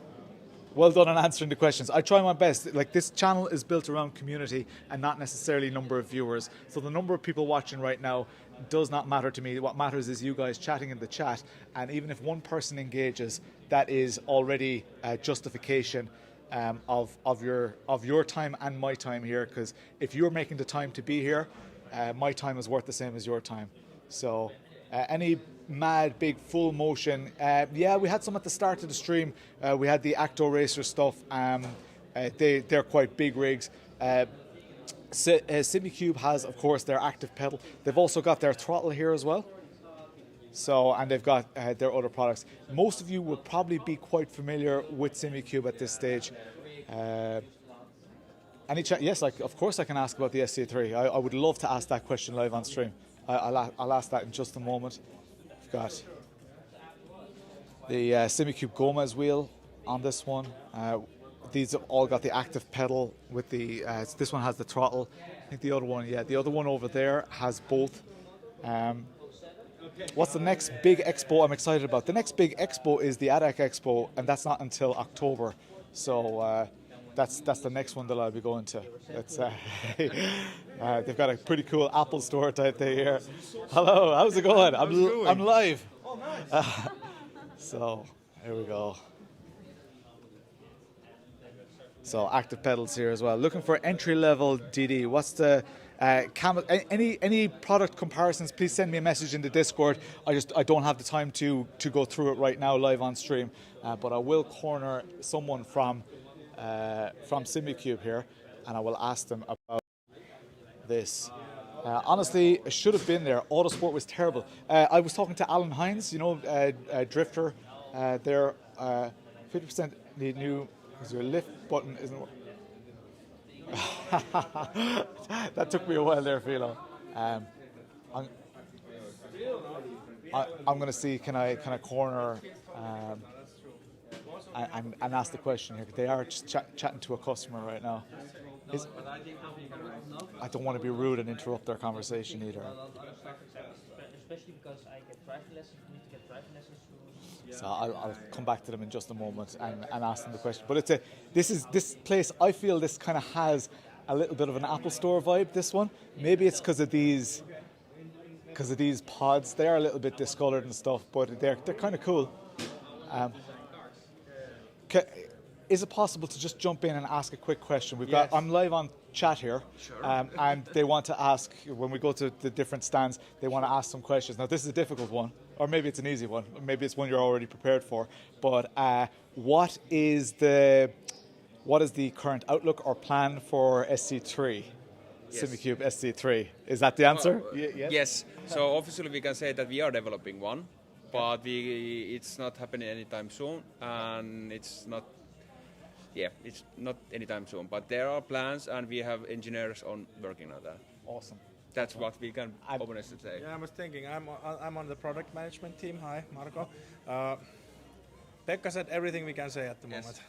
Well done on answering the questions. I try my best. Like, this channel is built around community and not necessarily number of viewers. So the number of people watching right now does not matter to me. What matters is you guys chatting in the chat. And even if one person engages, that is already justification of your time and my time here. Because if you're making the time to be here, my time is worth the same as your time. So any mad big full motion, yeah, we had some at the start of the stream. We had the Acto Racer stuff. They're quite big rigs. SimiCube has, of course, their active pedal. They've also got their throttle here as well. So, and they've got their other products. Most of you will probably be quite familiar with SimiCube at this stage. Yes, of course I can ask about the SC3. I would love to ask that question live on stream. I'll ask that in just a moment. We've got the SimiCube Gomez wheel on this one. These have all got the active pedal with the. This one has the throttle. I think the other one over there has both. What's the next big expo I'm excited about? The next big expo is the Asetek Expo, and that's not until October. So that's the next one that I'll be going to. They've got a pretty cool Apple store type thing here. Hello, how's it going? I'm live. Oh, nice. So here we go. So active pedals here as well. Looking for entry level DD. What's the any product comparisons? Please send me a message in the Discord. I don't have the time to go through it right now live on stream, but I will corner someone from SimiCube here, and I will ask them about this. Honestly, it should have been there. Autosport was terrible. I was talking to Alan Hines, Drifter. They're 50% need new. Because your lift button isn't. That took me a while there, Phelan. I'm going to see can I corner and ask the question here. They are just chatting to a customer right now. I don't want to be rude and interrupt their conversation either. Especially because I get driving lessons, need to get driving lessons. So I'll come back to them in just a moment and ask them the question. But this place, I feel this kind of has a little bit of an Apple Store vibe, this one. Maybe it's because of these pods. They are a little bit discolored and stuff, but they're kind of cool. Is it possible to just jump in and ask a quick question? I'm live on chat here, and they want to ask, when we go to the different stands, they want to ask some questions. Now, this is a difficult one, or maybe it's an easy one, or maybe it's one you're already prepared for. But what is the current outlook or plan for SC3? Yes. SimiCube SC3. Is that the answer? Yes. So officially we can say that we are developing one, but it's not happening anytime soon, and it's not anytime soon. But there are plans, and we have engineers working on that. Awesome. That's what we can honestly say. Yeah, I was thinking, I'm on the product management team. Hi, Marco. Pekka said everything we can say at the moment.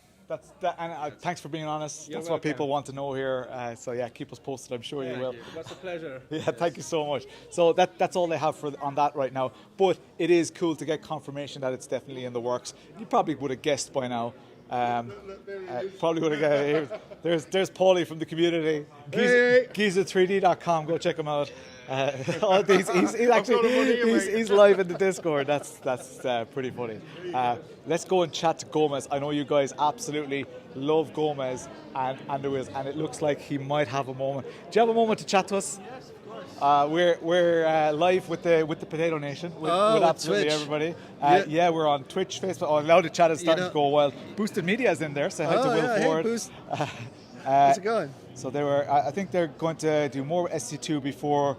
Thanks for being honest. You're That's welcome. what people want to know here. So yeah, keep us posted. I'm sure you will. It was a pleasure. Yeah, thank you so much. So that's all they have on that right now. But it is cool to get confirmation that it's definitely in the works. You probably would have guessed by now. Probably would have guessed. There's Paulie from the community. Giza3D.com. Go check him out. He's live in the Discord. That's pretty funny. Let's go and chat to Gomez. I know you guys absolutely love Gomez and the wheels, and it looks like he might have a moment. Do you have a moment to chat to us? Yes, of course. We're live with the Potato Nation with absolutely Twitch. everybody. Yeah, we're on Twitch, Facebook. Oh, now the chat is starting to go wild. Boosted Media is in there. Say hi to Will Ford. Hey, Boost. How's it going? So I think they're going to do more SC2 before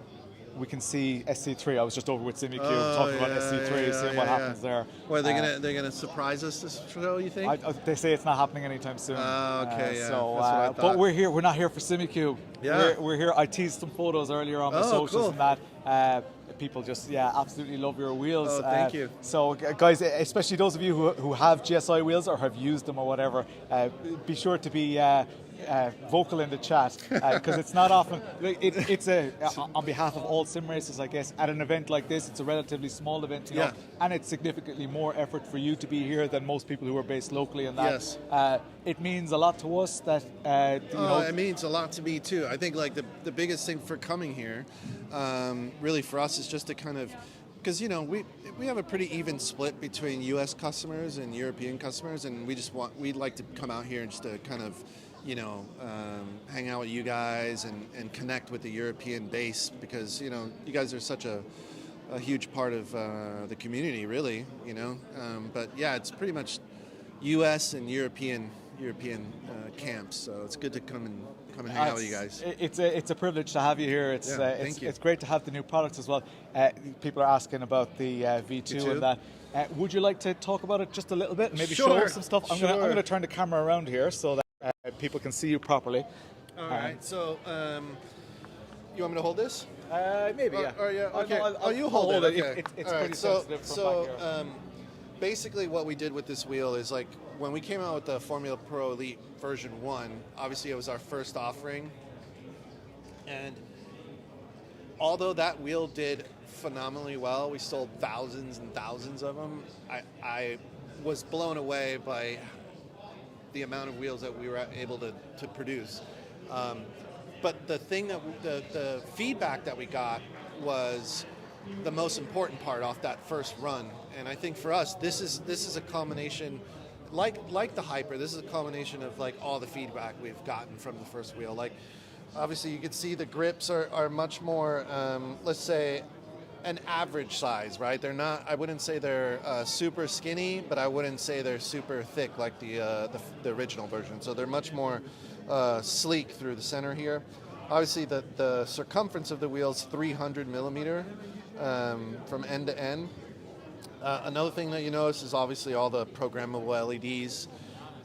we can see SC3. I was just over with SimiCube talking about SC3, seeing what happens there. Well, they're gonna surprise us this show, you think? They say it's not happening anytime soon. Okay, yeah. So, that's what I thought. but we're here. We're not here for SimiCube. Yeah. We're here. I teased some photos earlier on the socials cool. and that. People just absolutely love your wheels. Oh, thank you. So guys, especially those of you who have GSI wheels or have used them or whatever, be sure to be vocal in the chat because it's not often. It's on behalf of all sim racers, I guess. At an event like this, it's a relatively small event, you know, and it's significantly more effort for you to be here than most people who are based locally. And that it means a lot to us that it means a lot to me too. I think like the biggest thing for coming here, really for us, is just to kind of, because we have a pretty even split between U.S. customers and European customers, and we'd like to come out here and just to kind of hang out with you guys and connect with the European base, because you guys are such a huge part of the community, really. But yeah, it's pretty much U.S. and European camps, so it's good to come and hang out with you guys. It's a privilege to have you here. Thank you. It's great to have the new products as well. People are asking about the V2 and that. Would you like to talk about it just a little bit? Maybe show us some stuff. I'm going to turn the camera around here so that people can see you properly. All right. So, you want me to hold this? Maybe. Yeah. Okay. You hold it. Okay. It's all pretty right. sensitive from back here. Basically, what we did with this wheel is like when we came out with the Formula Pro Elite version 1. Obviously, it was our first offering, and although that wheel did phenomenally well, we sold thousands and thousands of them. I was blown away by the amount of wheels that we were able to produce. But the thing that the feedback that we got was the most important part off that first run. And I think for us, this is a combination, like the Hyper. This is a combination of like all the feedback we've gotten from the first wheel. Like, obviously, you can see the grips are much more, let's say, an average size, right? They're not. I wouldn't say they're super skinny, but I wouldn't say they're super thick like the original version. So they're much more sleek through the center here. Obviously, the circumference of the wheel is 300 millimeter from end to end. Another thing that you notice is obviously all the programmable LEDs.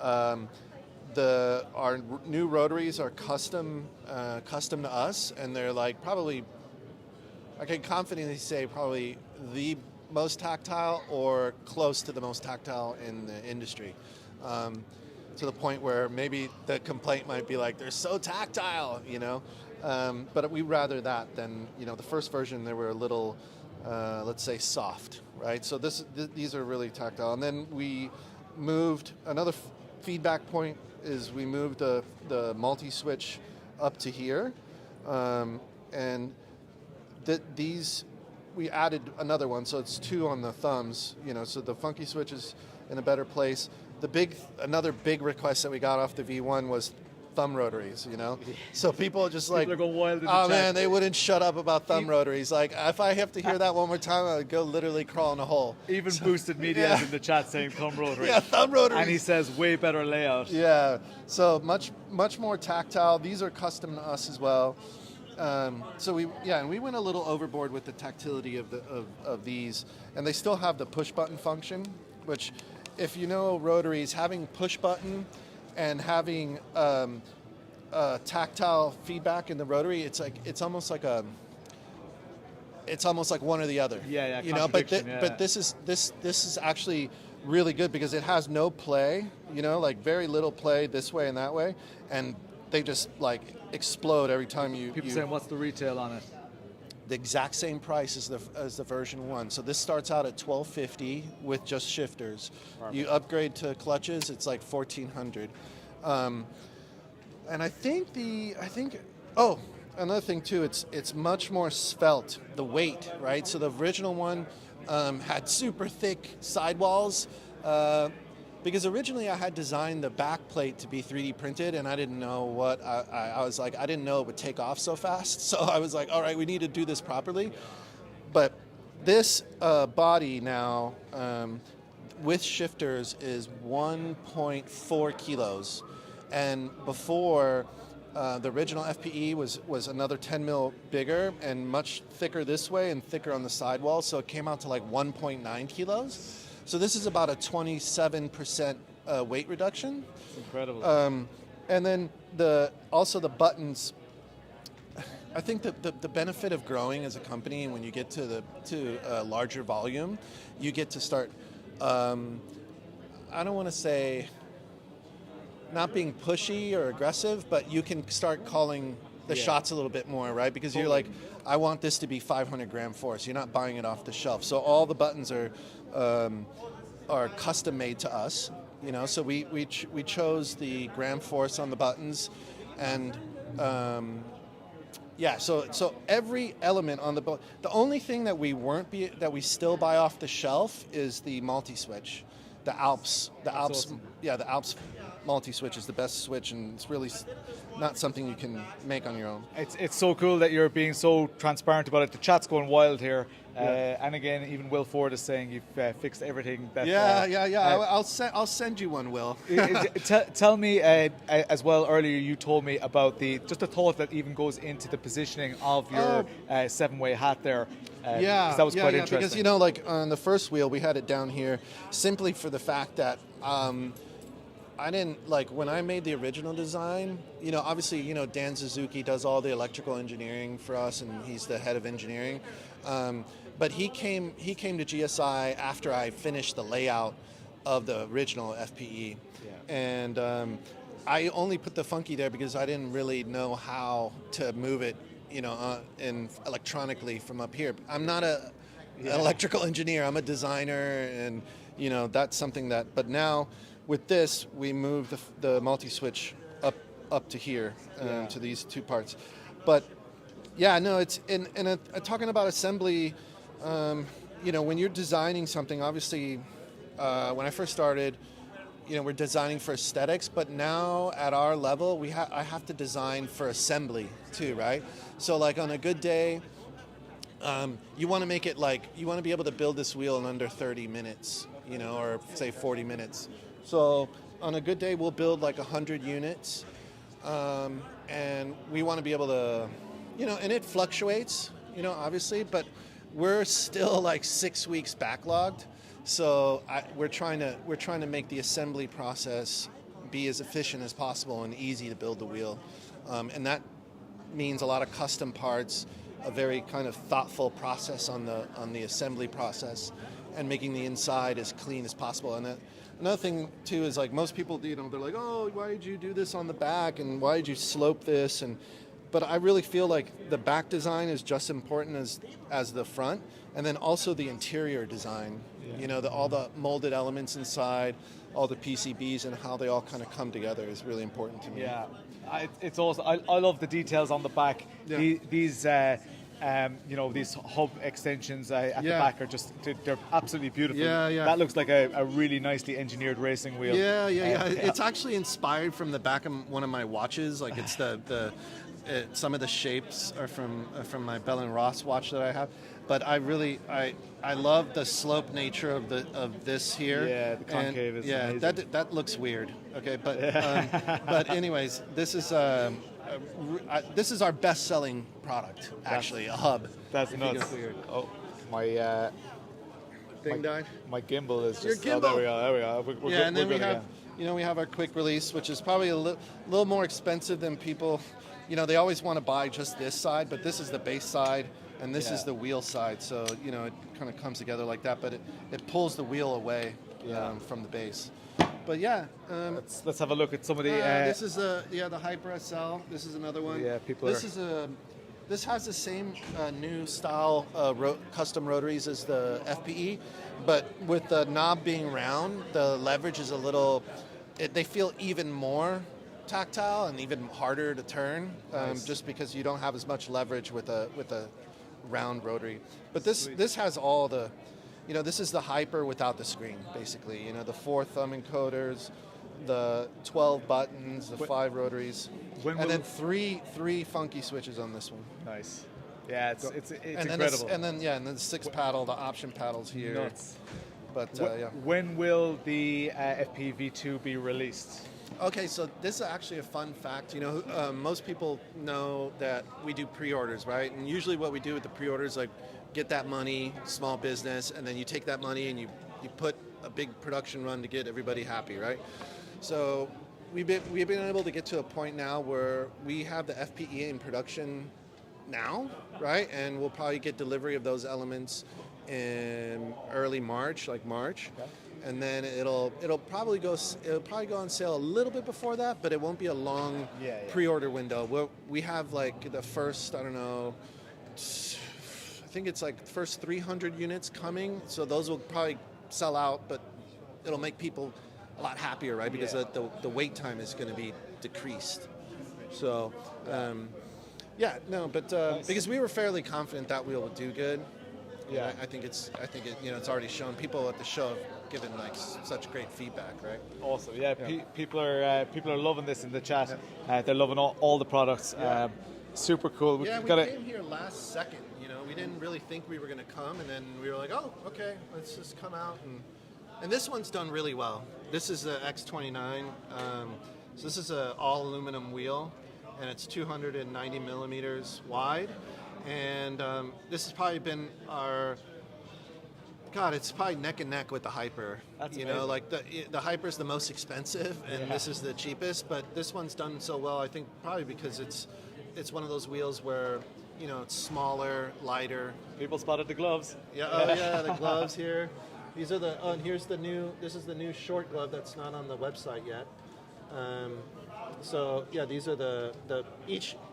Our new rotaries are custom to us, and they're like probably, I can confidently say, probably the most tactile or close to the most tactile in the industry. To the point where maybe the complaint might be like, they're so tactile, you know. But we rather that than, you know, the first version, they were a little, let's say, soft, right? So these are really tactile. And then we moved, another feedback point is we moved the multi-switch up to here. And these, we added another one, so it's 2 on the thumbs, you know, so the funky switch is in a better place. Another big request that we got off the V1 was thumb rotaries, you know? So people just like, People are going wild in the oh chat. man, they wouldn't shut up about thumb rotaries. Like, if I have to hear that one more time, I would go literally crawl in a hole. Even Boosted Media is in the chat saying thumb rotary. Yeah, thumb rotaries. And he says way better layout. Yeah, so much more tactile. These are custom to us as well. So we went a little overboard with the tactility of these, and they still have the push button function, which, if you know rotaries, having push button and having tactile feedback in the rotary, it's almost like one or the other. Yeah, you know. But contradiction, but this is actually really good because it has no play. You know, like very little play this way and that way, and they just like explode every time you. People saying, what's the retail on it? The exact same price as the version 1. So this starts out at $1,250 with just shifters. Perfect. You upgrade to clutches, it's like $1,400. And I think another thing too, it's much more svelte, the weight, right? So the original one had super thick sidewalls. Because originally I had designed the back plate to be 3D printed, and I didn't know what I was like. I didn't know it would take off so fast. So I was like, all right, we need to do this properly. But this body now with shifters is 1.4 kilos, and before the original FPE was another 10 mil bigger and much thicker this way and thicker on the sidewall. So it came out to like 1.9 kilos. So this is about a 27% weight reduction. It's incredible. And then also the buttons. I think that the benefit of growing as a company, when you get to a larger volume, you get to start. I don't want to say not being pushy or aggressive, but you can start calling the shots a little bit more, right? Because you're like, I want this to be 500 gram force. You're not buying it off the shelf. So all the buttons are custom made to us, you know. So we chose the gram force on the buttons, and so every element on the only thing that we still buy off the shelf is the multi switch, the Alps. Awesome. Yeah, the Alps multi-switch is the best switch, and it's really not something you can make on your own. It's so cool that you're being so transparent about it. The chat's going wild here. And again, even Will Ford is saying you've fixed everything. That, I'll send you one, Will. Tell me as well. Earlier, you told me about just the thought that even goes into the positioning of your 7-way hat there. That was quite interesting. Because, you know, like on the first wheel, we had it down here simply for the fact that I didn't, like, when I made the original design, you know, obviously, you know, Dan Suzuki does all the electrical engineering for us, and he's the head of engineering. But he came to GSI after I finished the layout of the original FPE. And I only put the funky there because I didn't really know how to move it, you know, in electronically from up here. I'm not an electrical engineer. I'm a designer, and, you know, that's something that, but now with this, we move the multi-switch up to here, to these two parts. But yeah, no, it's talking about assembly. You know, when you're designing something, obviously, when I first started, you know, we're designing for aesthetics, but now at our level, I have to design for assembly too, right? So, like, on a good day, you want to make it like, you want to be able to build this wheel in under 30 minutes, you know, or say 40 minutes. So on a good day, we'll build like 100 units, and we want to be able to, you know, and it fluctuates, you know, obviously, but we're still like 6 weeks backlogged. So we're trying to make the assembly process be as efficient as possible and easy to build the wheel, and that means a lot of custom parts. a very kind of thoughtful process on the assembly process, and making the inside as clean as possible. And another thing too is like most people, they're like, oh, why did you do this on the back, and why did you slope this? But I really feel like the back design is just as important as the front, and then also the interior design. Yeah. All the molded elements inside, all the PCBs, and how they all kind of come together is really important to me. Yeah, it's awesome. I love the details on the back. Yeah. These hub extensions at the back are they're absolutely beautiful. Yeah, yeah. That looks like a really nicely engineered racing wheel. Yeah. It's actually inspired from the back of one of my watches. Like it's some of the shapes are from my Bell & Ross watch that I have. But I love the slope nature of this here. Yeah, the concave is amazing. That looks weird. Okay, but but anyways, this is our best-selling product, actually, a hub. That's nuts. Oh, my thing died. My gimbal is just. Your gimbal. Oh, there we go. We're good, and then we have our quick release, which is probably a little more expensive than people. They always want to buy just this side, but this is the base side, and this is the wheel side. So it kind of comes together like that, but it pulls the wheel away from the base. But let's have a look at some of the. This is the Hyper SL. This is another one. Yeah, This has the same new style custom rotaries as the FPE, but with the knob being round, the leverage is a little. They feel even more tactile and even harder to turn, just because you don't have as much leverage with a round rotary. But this has all the. This is the Hyper without the screen, basically. The 4 thumb encoders, the 12 buttons, the 5 rotaries, and then three funky switches on this one. Nice. Yeah, it's and incredible. And then the 6 paddle, the option paddles here. Nuts. But when will the FPV2 be released? Okay, so this is actually a fun fact. Most people know that we do pre-orders, right? And usually what we do with the pre-orders, like get that money, small business, and then you take that money and you put a big production run to get everybody happy, right? So we've been able to get to a point now where we have the FPE in production now, right? And we'll probably get delivery of those elements in early March, like March. Okay. And then it'll probably go on sale a little bit before that, but it won't be a long pre-order window. We have like the first, I think it's like the first 300 units coming, so those will probably sell out, but it'll make people a lot happier, right? Because the wait time is going to be decreased. So, because we were fairly confident that wheel would do good. Yeah, I think it's already shown. People at the show have given like such great feedback, right? Awesome. Yeah, people are loving this in the chat. They're loving all the products. Yeah. Super cool. We came here last second. We didn't really think we were going to come, and then we were like, oh, okay, let's just come out. And this one's done really well. This is the X29. So this is an all aluminum wheel, and it's 290 millimeters wide. And this has probably been it's probably neck and neck with the Hyper. That's amazing. Like the Hyper is the most expensive, and this is the cheapest. But this one's done so well, I think probably because it's one of those wheels where it's smaller, lighter. People spotted the gloves. Yeah, the gloves here. These are this is the new short glove that's not on the website yet. These are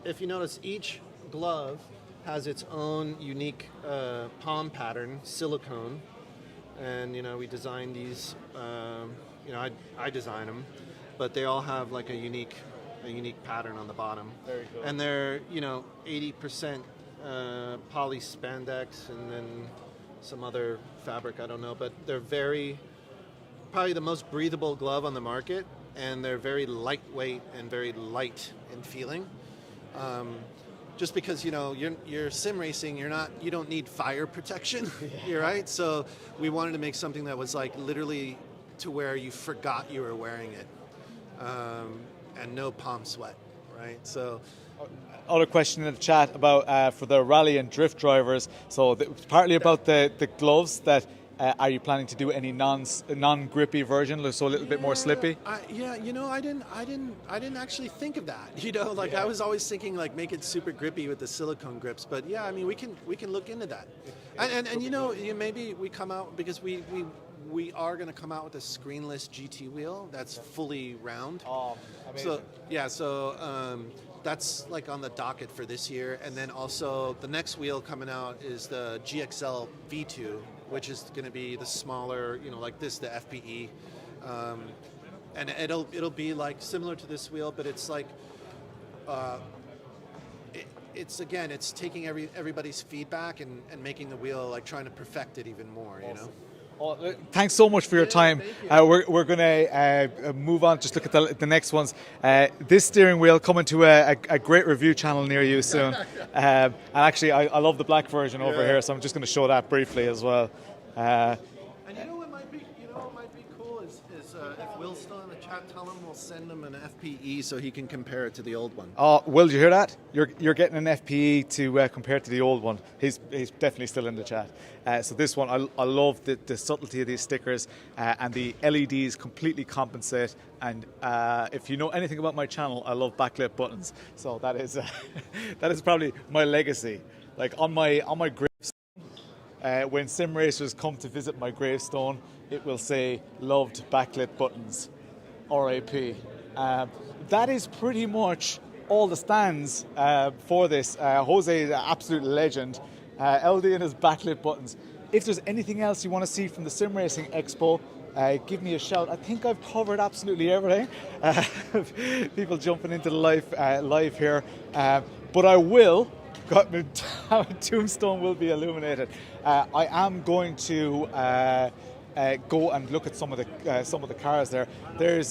if you notice, each glove has its own unique palm pattern, silicone, and we designed these. I designed them, but they all have like a unique pattern on the bottom. Very cool. And they're 80% poly spandex, and then some other fabric, I don't know, but they're probably the most breathable glove on the market, and they're very lightweight and very light in feeling. Just because you're sim racing, you don't need fire protection, you're right. So we wanted to make something that was like literally to where you forgot you were wearing it, and no palm sweat, right? So. Other question in the chat about for the rally and drift drivers. So partly about the gloves that Are you planning to do any non-grippy version, so a little bit more slippy? Yeah, you know, I didn't actually think of that. You know, like I was always thinking like make it super grippy with the silicone grips. But yeah, I mean, we can look into that. And you know, maybe we come out because we are going to come out with a screenless GT wheel that's fully round. Oh, amazing. So that's like on the docket for this year. And then also the next wheel coming out is the GXL V2, which is going to be the smaller, you know, like this, the FPE. And it'll be like similar to this wheel, but it's like, it's taking everybody's feedback and making the wheel, like trying to perfect it even more, you know? Oh, thanks so much for your time. We're going to move on. Just look at the next ones. This steering wheel coming to a great review channel near you soon. And actually, I love the black version over here, so I'm just going to show that briefly as well. And you know what might be cool is if Will's still in the chat, tell him we'll send him an FPE so he can compare it to the old one. Oh, Will, did you hear that? You're getting an FPE to compare to the old one. He's definitely still in the chat. So this one, I love the subtlety of these stickers, and the LEDs completely compensate. And if you know anything about my channel, I love backlit buttons. So that is that is probably my legacy. Like on my gravestone, when sim racers come to visit my gravestone, it will say "Loved backlit buttons." RAP. That is pretty much all the stands for this. Jose is an absolute legend. LD and his backlit buttons. If there's anything else you want to see from the Sim Racing Expo, give me a shout. I think I've covered absolutely everything. People jumping into the live here. But I will, Tombstone will be illuminated. I am going to go and look at some of the cars there. There's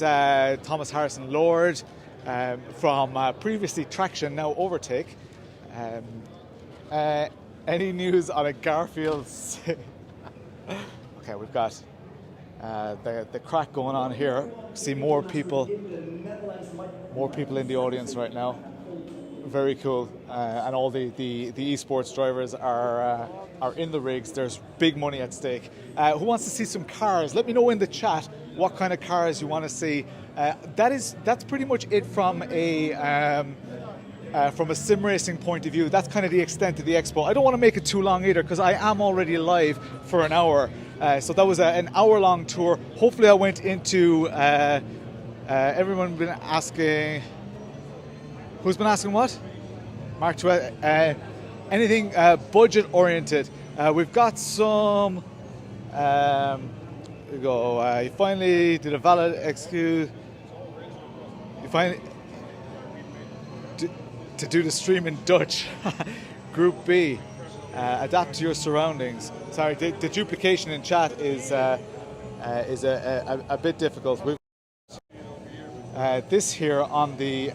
Thomas Harrison Lord from previously Traction, now Overtake. Any news on a Garfield? Okay, we've got the crack going on here. See more people in the audience right now. Very cool, and all the esports drivers are in the rigs. There's big money at stake. Who wants to see some cars? Let me know in the chat what kind of cars you want to see. That's pretty much it from a sim racing point of view. That's kind of the extent of the expo. I don't want to make it too long either because I am already live for an hour. So that was an hour-long tour. Hopefully, I went into. Everyone been asking. Who's been asking what? Marc, anything budget-oriented? We've got some... Here we go. You finally did a valid excuse. You finally... To do the stream in Dutch. Group B. Adapt to your surroundings. Sorry, the duplication in chat is a bit difficult. This here on the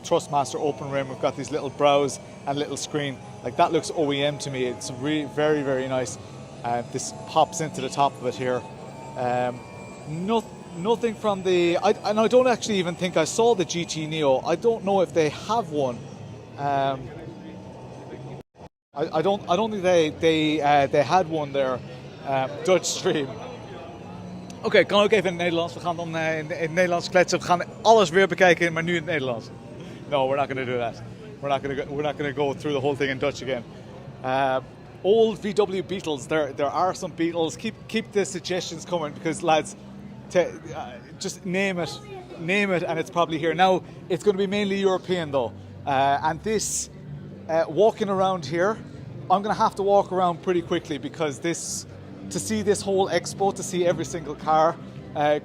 Thrustmaster Open Rim, we've got these little brows and little screen. Like that looks OEM to me. It's really very, very nice. This pops into the top of it here. Nothing from the. And I don't actually even think I saw the GT Neo. I don't know if they have one. I don't think they had one there. Dutch stream. Oké, kan ook even in het Nederlands. We gaan dan in het Nederlands kletsen. We gaan alles weer bekijken, maar nu in het Nederlands. No, we're not going to do that. We're not going to go through the whole thing in Dutch again. Old VW Beetles. There are some Beetles. Keep the suggestions coming because lads, just name it, and it's probably here. Now it's going to be mainly European though, and this walking around here, I'm going to have to walk around pretty quickly because this. To see this whole expo, to see every single car,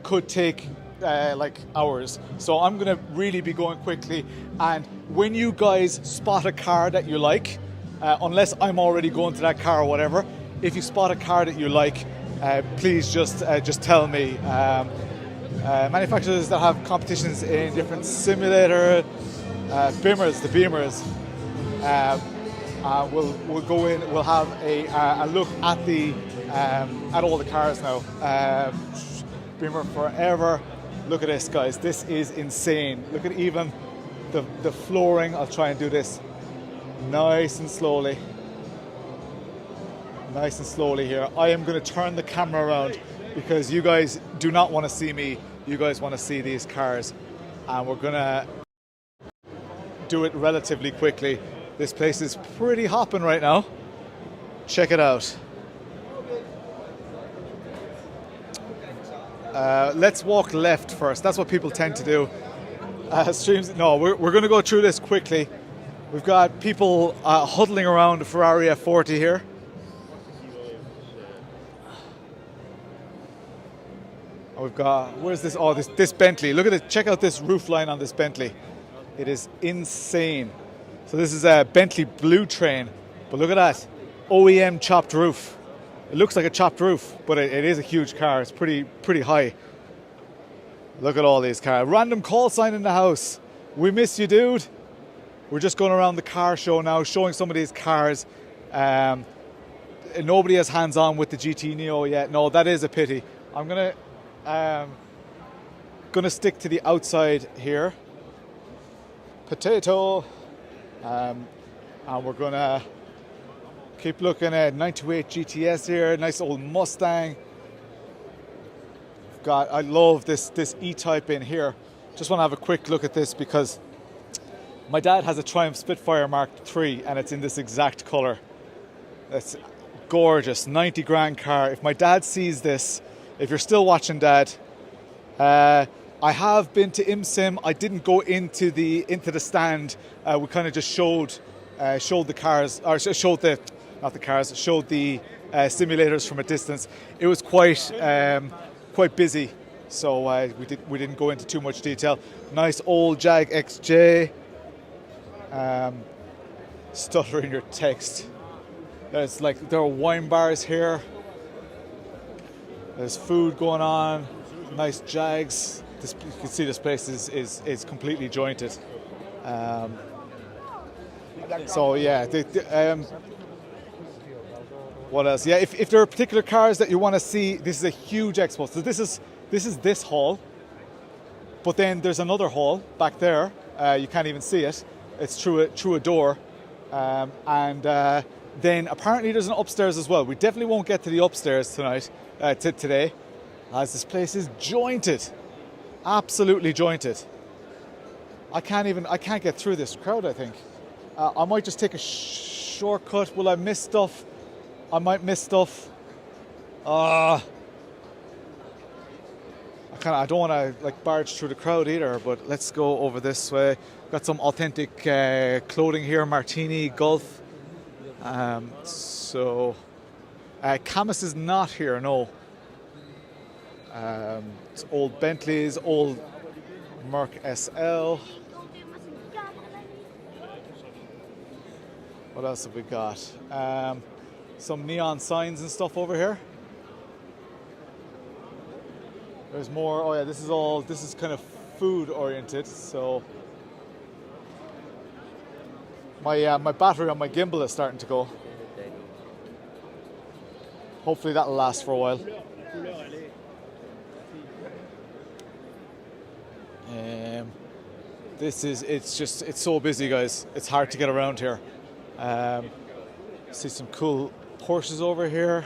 could take like hours. So I'm going to really be going quickly. And when you guys spot a car that you like, unless I'm already going to that car or whatever, if you spot a car that you like, please just tell me. Manufacturers that have competitions in different simulator, the Beamers. We'll go in. We'll have a look at the. At all the cars now. Beamer forever. Look at this, guys. This is insane. Look at even the flooring. I'll try and do this nice and slowly. nice and slowly here. I am going to turn the camera around because you guys do not want to see me. You guys want to see these cars. And we're going to do it relatively quickly. This place is pretty hopping right now. Check it out. Let's walk left first. That's what people tend to do. No, we're going to go through this quickly. We've got people huddling around a Ferrari F40 here. And we've got, where's this? Oh, this Bentley. Look at it. Check out this roof line on this Bentley. It is insane. So this is a Bentley Blue Train. But look at that. OEM chopped roof. It looks like a chopped roof, but it is a huge car. It's pretty high. Look at all these cars. Random call sign in the house. We miss you, dude. We're just going around the car show now, showing some of these cars. Nobody has hands-on with the GT Neo yet. No, that is a pity. I'm gonna stick to the outside here. Potato. And we're gonna keep looking at 928 GTS here. Nice old Mustang. I love this E-Type in here. Just want to have a quick look at this because my dad has a Triumph Spitfire Mark III and it's in this exact colour. It's gorgeous, 90 grand car. If my dad sees this, if you're still watching, Dad, I have been to IMSIM. I didn't go into the stand. We kind of just showed the cars, or showed the simulators from a distance. It was quite busy, so we didn't go into too much detail. Nice old Jag XJ. Stutter in your text. There are wine bars here. There's food going on. Nice Jags. You can see this place is completely jointed. So yeah. What else? Yeah, if there are particular cars that you want to see, this is a huge expo. So this is this hall, but then there's another hall back there. You can't even see it. It's through a door, and then apparently there's an upstairs as well. We definitely won't get to the upstairs today, as this place is jointed, absolutely jointed. I can't get through this crowd. I think I might just take a shortcut. Will I miss stuff? I might miss stuff. I don't want to barge through the crowd either, but let's go over this way. Got some authentic clothing here, Martini, Gulf. Camus is not here, no. It's old Bentleys, old Merc SL. What else have we got? Some neon signs and stuff over here. There's more. Oh yeah, this is kind of food oriented. So my battery on my gimbal is starting to go. Hopefully that'll last for a while. It's so busy, guys. It's hard to get around here. See some cool Porsches over here.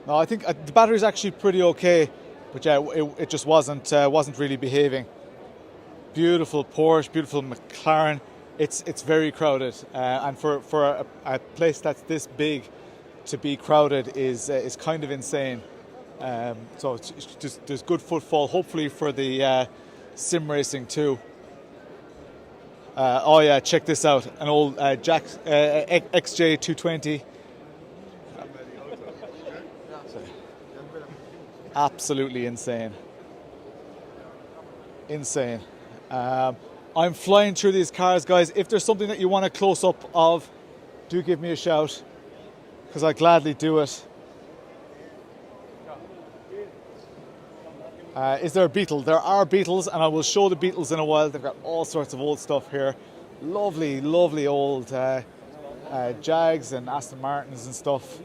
No, I think the battery's actually pretty okay, but yeah, it just wasn't really behaving. Beautiful Porsche, beautiful McLaren. It's very crowded, and for a place that's this big to be crowded is kind of insane. So it's just, there's good footfall, hopefully, for the sim racing too. Oh yeah, check this out, an old XJ220. Absolutely insane. Insane. I'm flying through these cars, guys. If there's something that you want a close-up of, do give me a shout, because I gladly do it. Is there a Beetle? There are Beetles, and I will show the Beetles in a while. They've got all sorts of old stuff here. Lovely, lovely old Jags and Aston Martins and stuff.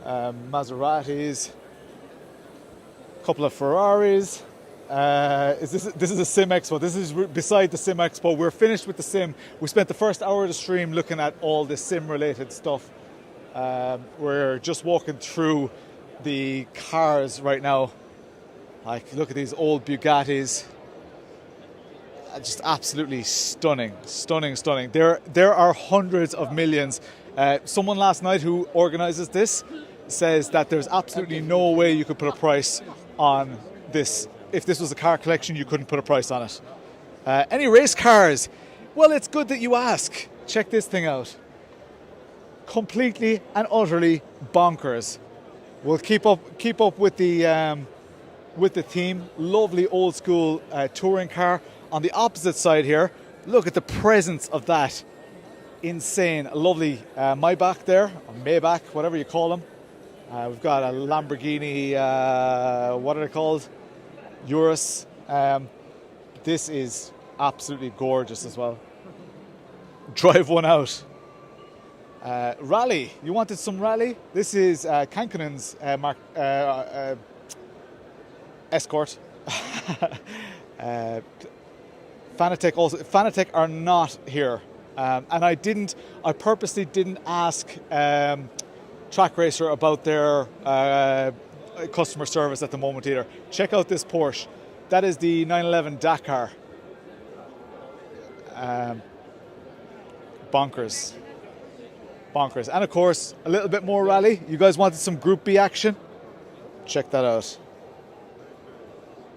Maseratis. A couple of Ferraris. This is a Sim Expo. This is beside the Sim Expo. We're finished with the Sim. We spent the first hour of the stream looking at all the Sim related stuff. We're just walking through the cars right now. Like, look at these old Bugattis. Just absolutely stunning. There are hundreds of millions. Someone last night who organizes this says that there's absolutely no way you could put a price on this. If this was a car collection, you couldn't put a price on it. Any race cars? Well, it's good that you ask. Check this thing out. Completely and utterly bonkers. We'll keep up with the theme. Lovely old school touring car. On the opposite side here, look at the presence of that. Insane. A lovely Maybach there, or Maybach, whatever you call them. We've got a Lamborghini, what are they called? Urus. This is absolutely gorgeous as well. Drive one out. Rally. You wanted some rally? This is Kankonen's Escort. Fanatec also. Fanatec are not here, and I purposely didn't ask Track Racer about their customer service at the moment either. Check out this Porsche. That is the 911 Dakar. Bonkers. And of course, a little bit more rally. You guys wanted some Group B action? Check that out.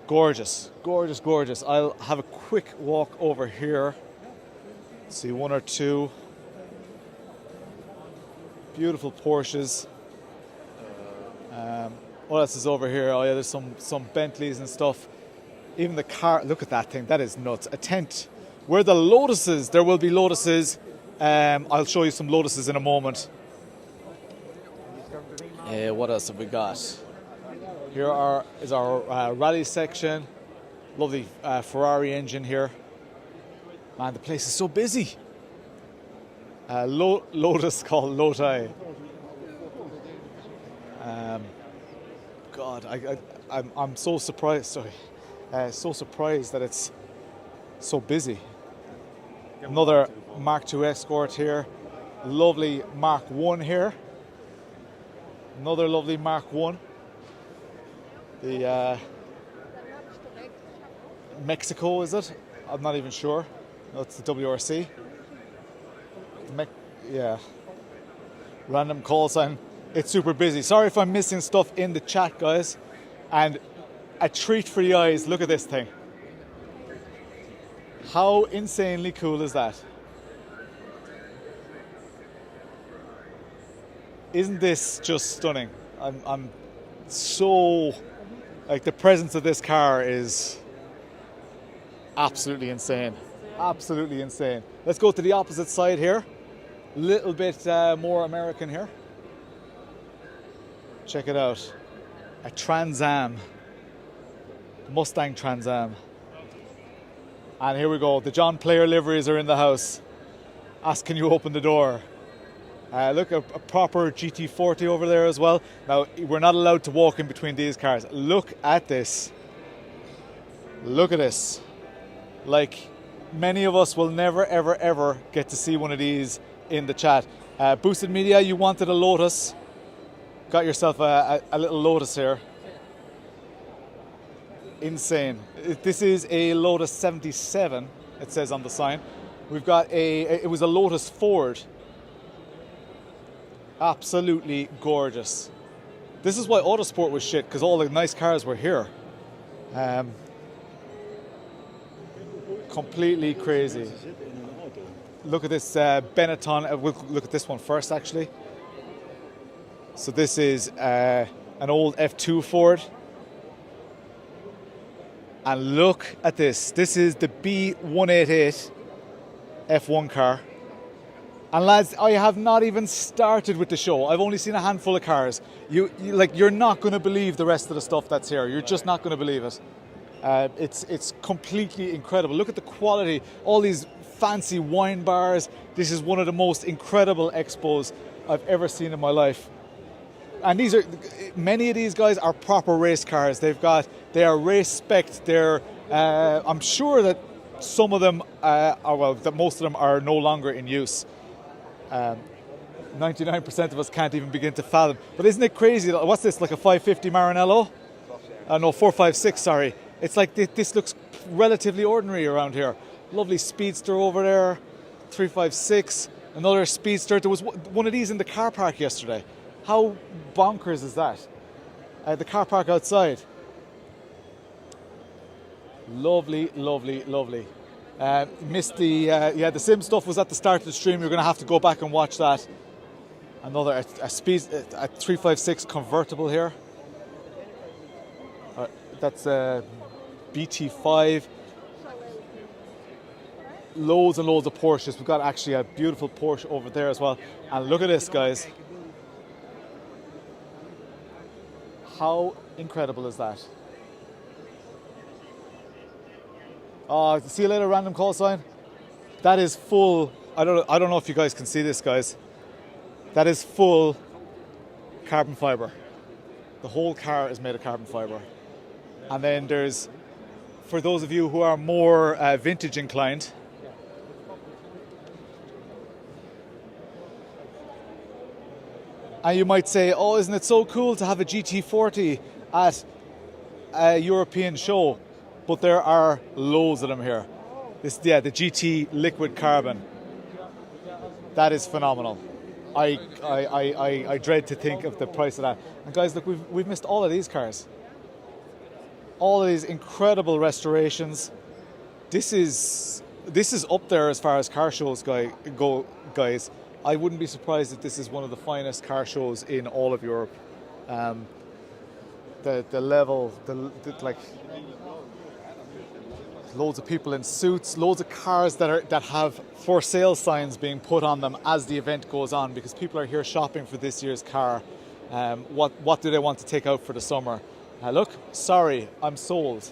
Gorgeous. I'll have a quick walk over here. See one or two. Beautiful Porsches. What else is over here? Oh yeah, there's some Bentleys and stuff. Even the car, look at that thing, that is nuts. A tent. Where the Lotuses, there will be Lotuses. I'll show you some Lotuses in a moment. What else have we got? Here is our rally section. Lovely Ferrari engine here. Man, the place is so busy. Lotus called Loti. God, I'm so surprised. Sorry, so surprised that it's so busy. Another Mark II Escort here. Lovely Mark I here. Another lovely Mark I. The Mexico, is it? I'm not even sure. No, it's the WRC. Yeah. Random call sign. It's super busy. Sorry if I'm missing stuff in the chat, guys. And a treat for the eyes. Look at this thing. How insanely cool is that? Isn't this just stunning? I'm so... Like, the presence of this car is absolutely insane. Absolutely insane. Let's go to the opposite side here. A little bit more American here. Check it out. A Trans Am. Mustang Trans Am. And here we go. The John Player liveries are in the house. Ask, can you open the door? Look, a proper GT40 over there as well. Now, we're not allowed to walk in between these cars. Look at this. Look at this. Like, many of us will never, ever, ever get to see one of these in the chat. Boosted Media, you wanted a Lotus. Got yourself a little Lotus here. Insane. This is a Lotus 77, it says on the sign. We've got it was a Lotus Ford. Absolutely gorgeous. This is why Autosport was shit, because all the nice cars were here. Completely crazy. Look at this Benetton. We'll look at this one first, actually. So this is an old F2 Ford. And look at this. This is the B188 F1 car. And lads, I have not even started with the show. I've only seen a handful of cars. You're not going to believe the rest of the stuff that's here. You're just not going to believe it. It's completely incredible. Look at the quality. All these fancy wine bars. This is one of the most incredible expos I've ever seen in my life. and many of these guys are proper race cars. They are race spec'd. I'm sure that some of them that most of them are no longer in use. 99% of us can't even begin to fathom. But isn't it crazy? What's this, like a 550 Maranello? No, 456, sorry. It's like this looks relatively ordinary around here. Lovely Speedster over there, 356. Another Speedster. There was one of these in the car park yesterday. How bonkers is that? The car park outside. Lovely, lovely, lovely. Missed the sim stuff was at the start of the stream. You're going to have to go back and watch that. Another a 356 convertible here. That's a BT5. Loads and loads of Porsches. We've got actually a beautiful Porsche over there as well. And look at this, guys. How incredible is that? See you later, random call sign. That is full. I don't know if you guys can see this, guys. That is full carbon fiber. The whole car is made of carbon fiber. And then there's, for those of you who are more vintage inclined, and you might say, oh, isn't it so cool to have a GT40 at a European show? But there are loads of them here. The GT liquid carbon. That is phenomenal. I dread to think of the price of that. And guys, look, we've missed all of these cars. All of these incredible restorations. This is up there as far as car shows go, guys. I wouldn't be surprised if this is one of the finest car shows in all of Europe. The level, like, loads of people in suits, loads of cars that have for sale signs being put on them as the event goes on, because people are here shopping for this year's car. What do they want to take out for the summer? Look, sorry, I'm sold.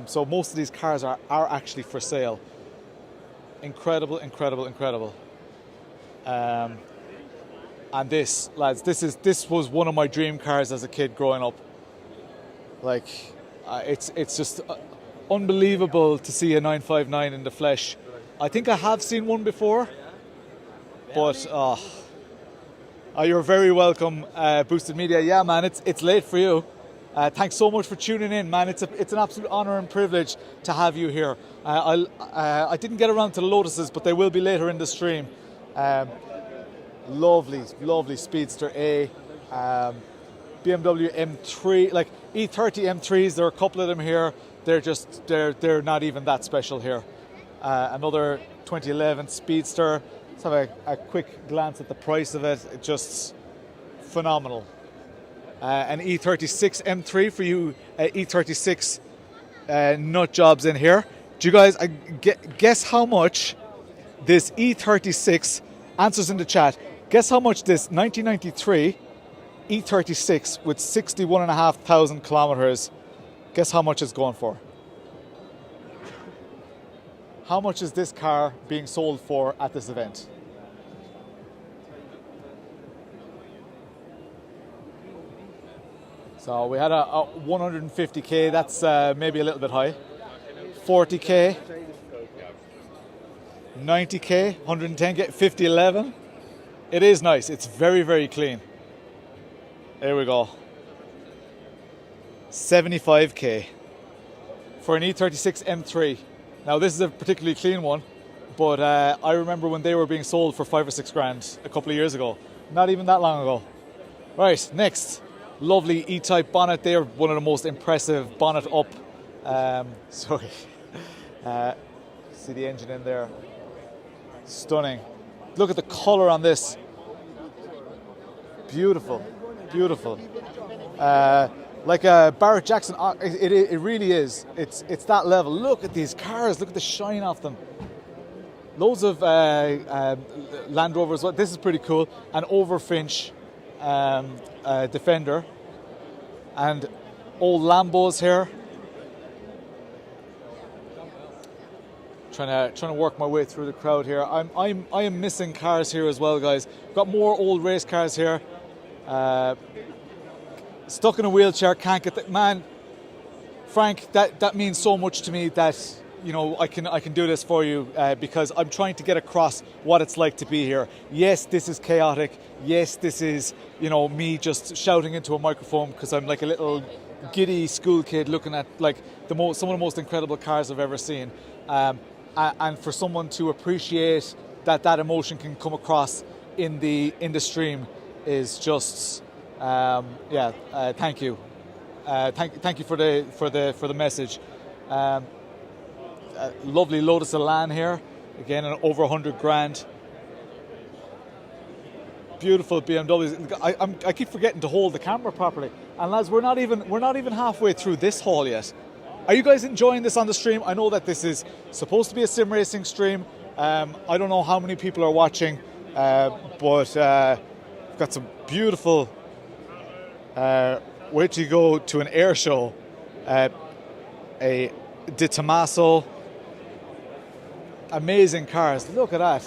So most of these cars are actually for sale. Incredible, incredible, incredible. And this, lads, this was one of my dream cars as a kid growing up. Like, it's just unbelievable to see a 959 in the flesh. I think I have seen one before, but you're very welcome, Boosted Media. Yeah, man, it's late for you. Thanks so much for tuning in, man. It's an absolute honour and privilege to have you here. I didn't get around to the Lotuses, but they will be later in the stream. Lovely Speedster A, BMW M3, like E30 M3s. There are a couple of them here. They're not even that special here. Another 2011 Speedster. Let's have a quick glance at the price of it. It's just phenomenal. An E36 M3 for you E36 nut jobs in here. Do you guys guess how much this E36, answers in the chat, guess how much this 1993 E36 with 61,500 kilometers, guess how much it's going for? How much is this car being sold for at this event? So we had a 150k, that's maybe a little bit high. 40k, 90k, 110k, 5011. It is nice, it's very, very clean. There we go. 75k for an E36 M3. Now this is a particularly clean one, but I remember when they were being sold for 5 or 6 grand a couple of years ago. Not even that long ago. Right, next. Lovely E-type bonnet there, one of the most impressive bonnet up. Sorry. See the engine in there. Stunning. Look at the colour on this. Beautiful, beautiful. Like a Barrett Jackson, it really is. It's that level. Look at these cars. Look at the shine off them. Loads of Land Rovers. This is pretty cool. An Overfinch Defender, and old Lambos here. Trying to work my way through the crowd here. I am missing cars here as well, guys. Got more old race cars here. stuck in a wheelchair, can't get the man. Frank, that means so much to me that, you know, I can do this for you because I'm trying to get across what it's like to be here. Yes, this is chaotic. Yes, this is, you know, me just shouting into a microphone because I'm like a little giddy school kid looking at like some of the most incredible cars I've ever seen. And for someone to appreciate that emotion can come across in the stream is just thank you. Thank you for the message. Lovely Lotus Elan here, again over 100 grand. Beautiful BMWs. I keep forgetting to hold the camera properly. And lads, we're not even halfway through this haul yet. Are you guys enjoying this on the stream? I know that this is supposed to be a sim racing stream. I don't know how many people are watching, but we've got some beautiful. Wait till you go to an air show. A Di Tommaso. Amazing cars. Look at that.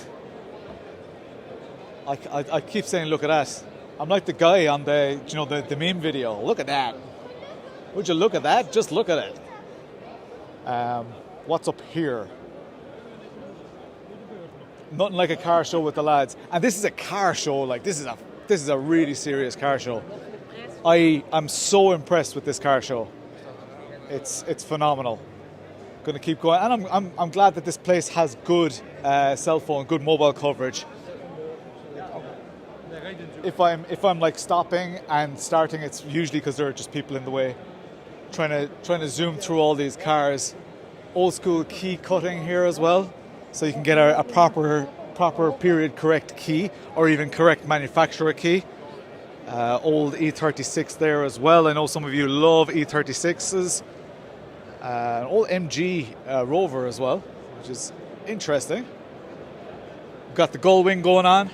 I keep saying look at that. I'm like the guy on the meme video. Look at that. Would you look at that? Just look at it. What's up here? Nothing like a car show with the lads. And this is a car show. Like this is a really serious car show. I am so impressed with this car show. It's phenomenal. Going to keep going, and I'm glad that this place has good cell phone, good mobile coverage. If I'm like stopping and starting, it's usually because there are just people in the way. Trying to zoom through all these cars. Old school key cutting here as well, so you can get a proper period correct key or even correct manufacturer key. Old E36 there as well. I know some of you love E36s. Old MG Rover as well, which is interesting. Got the gull wing going on.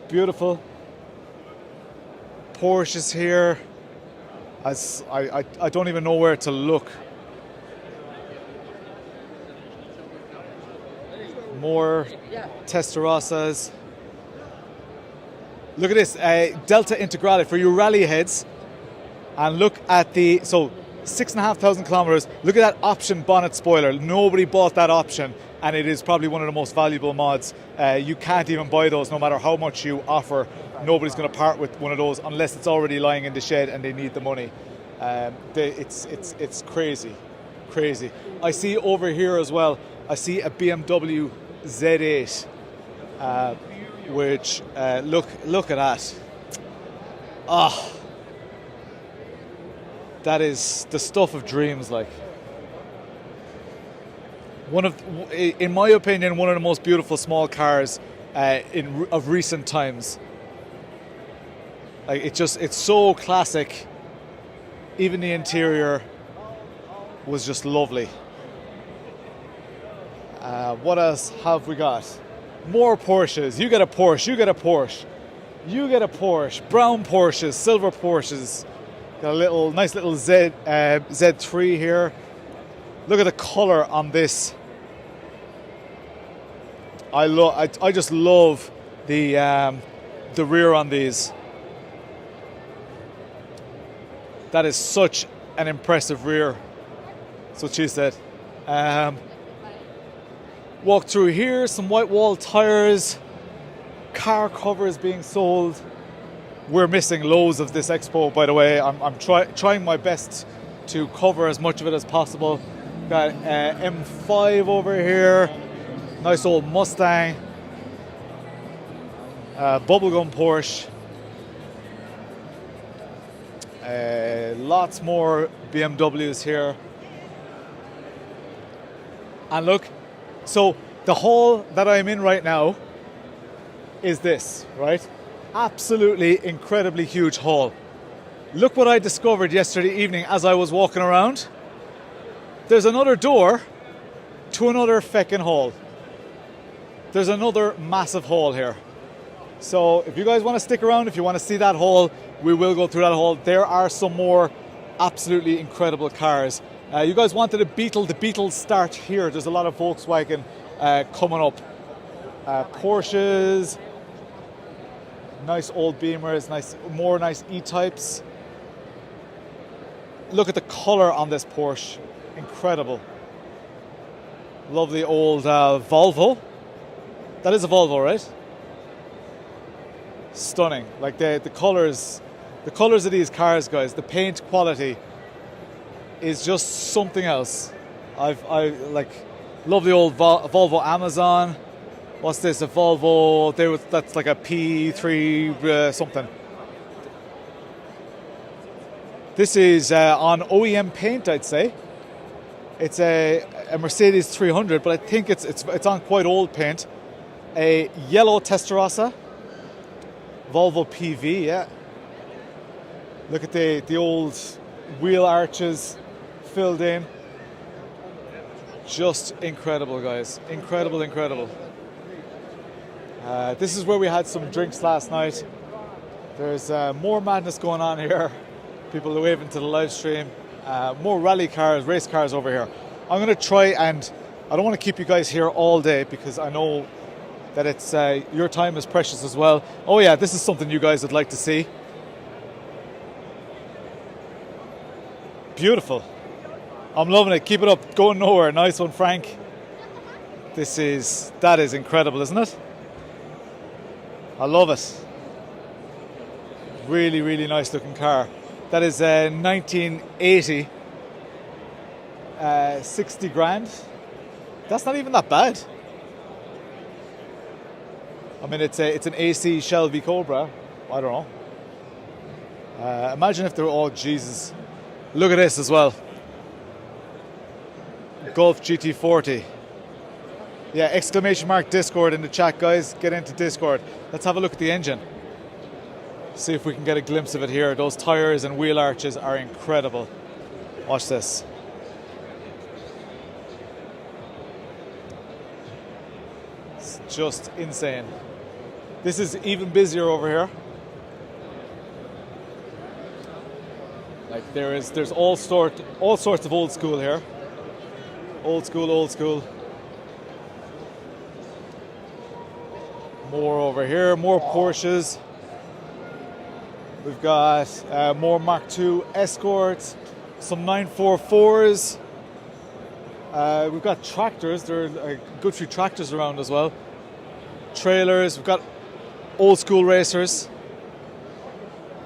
Beautiful. Porsches here. As I don't even know where to look. More Testarossas. Look at this, Delta Integrale for you rally heads. And look at 6,500 kilometers. Look at that option bonnet spoiler. Nobody bought that option, and it is probably one of the most valuable mods. You can't even buy those, no matter how much you offer. Nobody's going to part with one of those unless it's already lying in the shed and they need the money. It's crazy. I see over here as well. I see a BMW Z8, which look at that. That is the stuff of dreams. Like in my opinion, one of the most beautiful small cars of recent times. Like it's so classic. Even the interior was just lovely. What else have we got? More Porsches. You get a Porsche. You get a Porsche. You get a Porsche. Brown Porsches. Silver Porsches. Got a nice little Z3 here. Look at the color on this. I just love the rear on these. That is such an impressive rear. That's what she said. Walk through here, some white wall tires, car covers being sold. We're missing loads of this expo, by the way. I'm trying my best to cover as much of it as possible. Got M5 over here, nice old Mustang, bubblegum Porsche. Lots more BMWs here. And look, so the hall that I'm in right now is this, right? Absolutely incredibly huge hall. Look what I discovered yesterday evening as I was walking around. There's another door to another feckin' hall. There's another massive hall here. So if you guys want to stick around, if you want to see that hall, we will go through that hall. There are some more absolutely incredible cars. You guys wanted a Beetle. The Beetles start here. There's a lot of Volkswagen coming up. Porsches. Nice old Beamers. More nice E-types. look at the colour on this Porsche. Incredible. Lovely old Volvo. That is a Volvo, right? Stunning. Like the colours of these cars, guys. The paint quality is just something else. I like lovely old Volvo Amazon. What's this? A Volvo? That's like a P3 something. This is on OEM paint, I'd say. It's a Mercedes 300, but I think it's on quite old paint. A yellow Testarossa, Volvo PV, yeah. Look at the old wheel arches filled in. Just incredible, guys. Incredible, incredible. This is where we had some drinks last night. There's more madness going on here. People waving to the live stream. More rally cars, race cars over here. I'm going to try, and I don't want to keep you guys here all day because I know that it's your time is precious as well. Oh yeah, this is something you guys would like to see. Beautiful. I'm loving it. Keep it up. Going nowhere. Nice one, Frank. That is incredible, isn't it? I love it. Really, really nice looking car. That is 1980. 60 grand. That's not even that bad. I mean, it's an AC Shelby Cobra. I don't know. Imagine if they were all, Jesus. Look at this as well. Golf GT40. Yeah, exclamation mark Discord in the chat, guys. Get into Discord. Let's have a look at the engine. See if we can get a glimpse of it here. Those tires and wheel arches are incredible. Watch this. It's just insane. This is even busier over here. Like there's all sorts of old school here. Old school. More over here, more Porsches. We've got more Mark II Escorts, some 944s. We've got tractors. There are a good few tractors around as well. Trailers. We've got old school racers.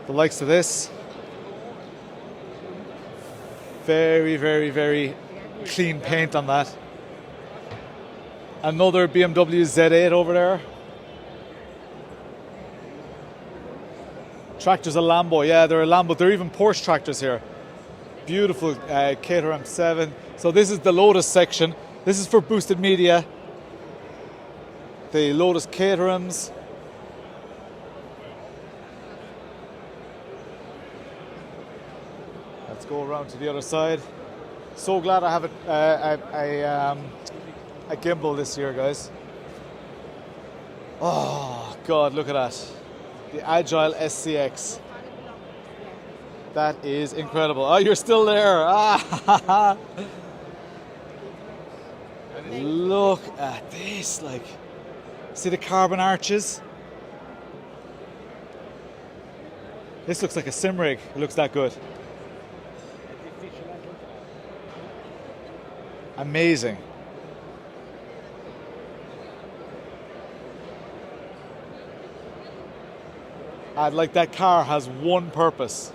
The likes of this. Very, very, very clean paint on that. Another BMW Z8 over there. Tractors a Lambo, yeah, they're a Lambo. They're even Porsche tractors here. Beautiful Caterham M7. So this is the Lotus section. This is for boosted media. The Lotus Caterhams. Let's go around to the other side. So glad I have a gimbal this year, guys. Oh God, look at that. The Agile SCX. That is incredible. Oh, you're still there. Ah, look at this. Like, see the carbon arches? This looks like a sim rig. It looks that good. Amazing. I'd like that car has one purpose.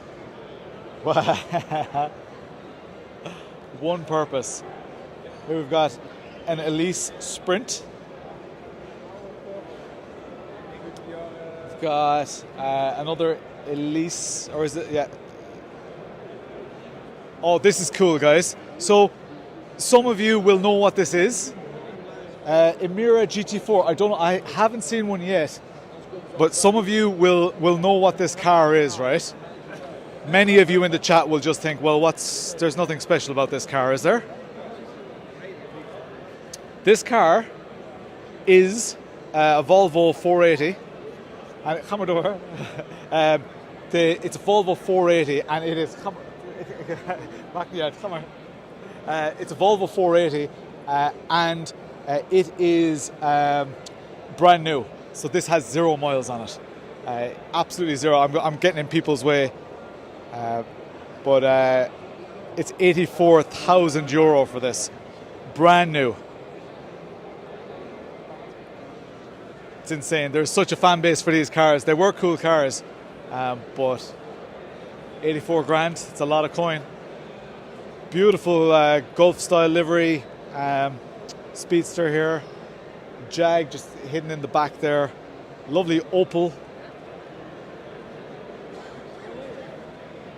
One purpose. Here we've got an Elise Sprint. We've got another Elise, or is it? Yeah. Oh, this is cool, guys. So, some of you will know what this is. Emira GT4. I don't know. I haven't seen one yet. But some of you will know what this car is, right? Many of you in the chat will just think, well, there's nothing special about this car, is there? This car is a Volvo 480. And come over. It's a Volvo 480, and it is. Back me out. Come on. It's a Volvo 480, and it is brand new. So this has 0 miles on it. Absolutely zero. I'm getting in people's way. But It's €84,000 for this. Brand new. It's insane. There's such a fan base for these cars. They were cool cars, but 84 grand, it's a lot of coin. Beautiful Gulf style livery, Speedster here. Jag just hidden in the back there. Lovely Opel.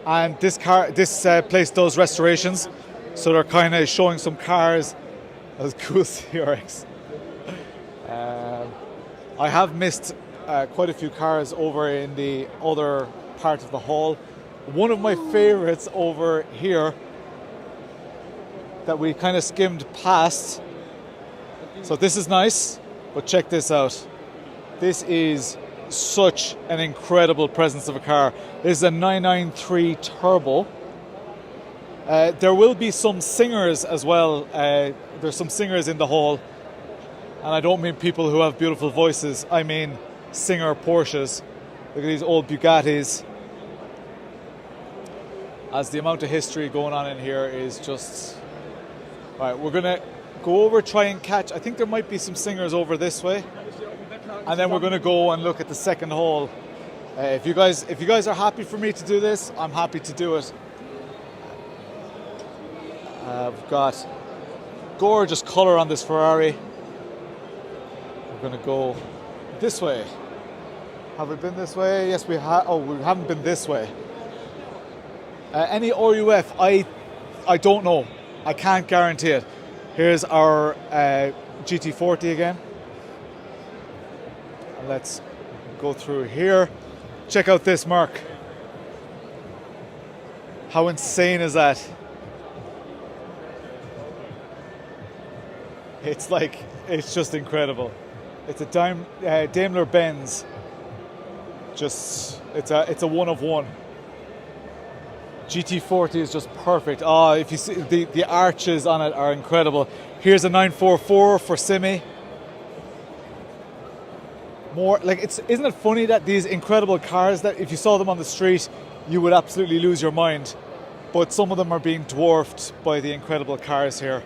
And this place does restorations, so they're kind of showing some cars. That was cool CRX. I have missed quite a few cars over in the other part of the hall. One of my favorites over here that we kind of skimmed past. So this is nice, but check this out. This is such an incredible presence of a car. This is a 993 Turbo. There will be some singers as well. There's some singers in the hall. And I don't mean people who have beautiful voices. I mean singer Porsches. Look at these old Bugattis. As the amount of history going on in here is just... All right, we're going to go over, try and catch... I think there might be some singers over this way. And then we're going to go and look at the second hall. If you guys are happy for me to do this, I'm happy to do it. We've got gorgeous colour on this Ferrari. We're going to go this way. Have we been this way? Yes, we have. Oh, we haven't been this way. Any RUF, I don't know. I can't guarantee it. Here's our GT40 again. And let's go through here. Check out this, Marc. How insane is that? It's just incredible. It's a Daimler Benz. It's a one of one. GT40 is just perfect. Oh, if you see the arches on it are incredible. Here's a 944 for Simi. Isn't it funny that these incredible cars that if you saw them on the street, you would absolutely lose your mind. But some of them are being dwarfed by the incredible cars here.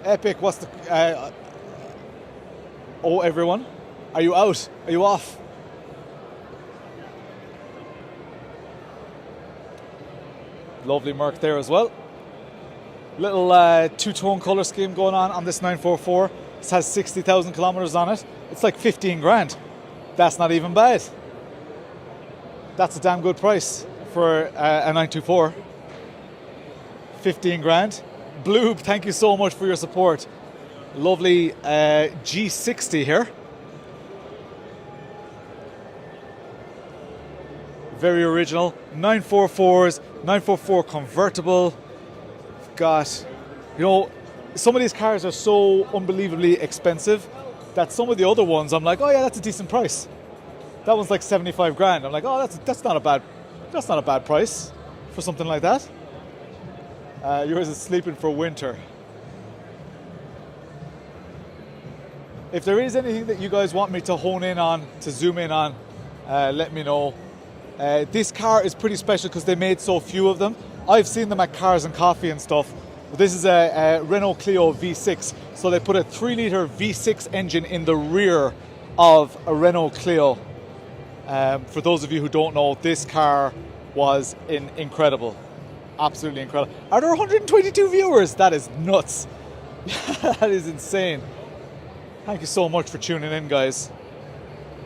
Epic, what's the... oh, everyone, are you out? Are you off? Lovely Marc there as well. Little two-tone colour scheme going on this 944. This has 60,000 kilometres on it. It's like 15 grand. That's not even bad. That's a damn good price for a 924. 15 grand. Bloob, thank you so much for your support. Lovely G60 here. Very original. 944s, 944 convertible. Got, some of these cars are so unbelievably expensive that some of the other ones I'm like, oh yeah, that's a decent price. That one's like 75 grand. I'm like, oh, that's not a bad price for something like that. Yours is sleeping for winter. If there is anything that you guys want me to hone in on, to zoom in on, let me know. This car is pretty special because they made so few of them. I've seen them at Cars and Coffee and stuff. But this is a Renault Clio V6. So they put a 3-litre V6 engine in the rear of a Renault Clio. For those of you who don't know, this car was incredible. Absolutely incredible. Are there 122 viewers? That is nuts. That is insane. Thank you so much for tuning in, guys.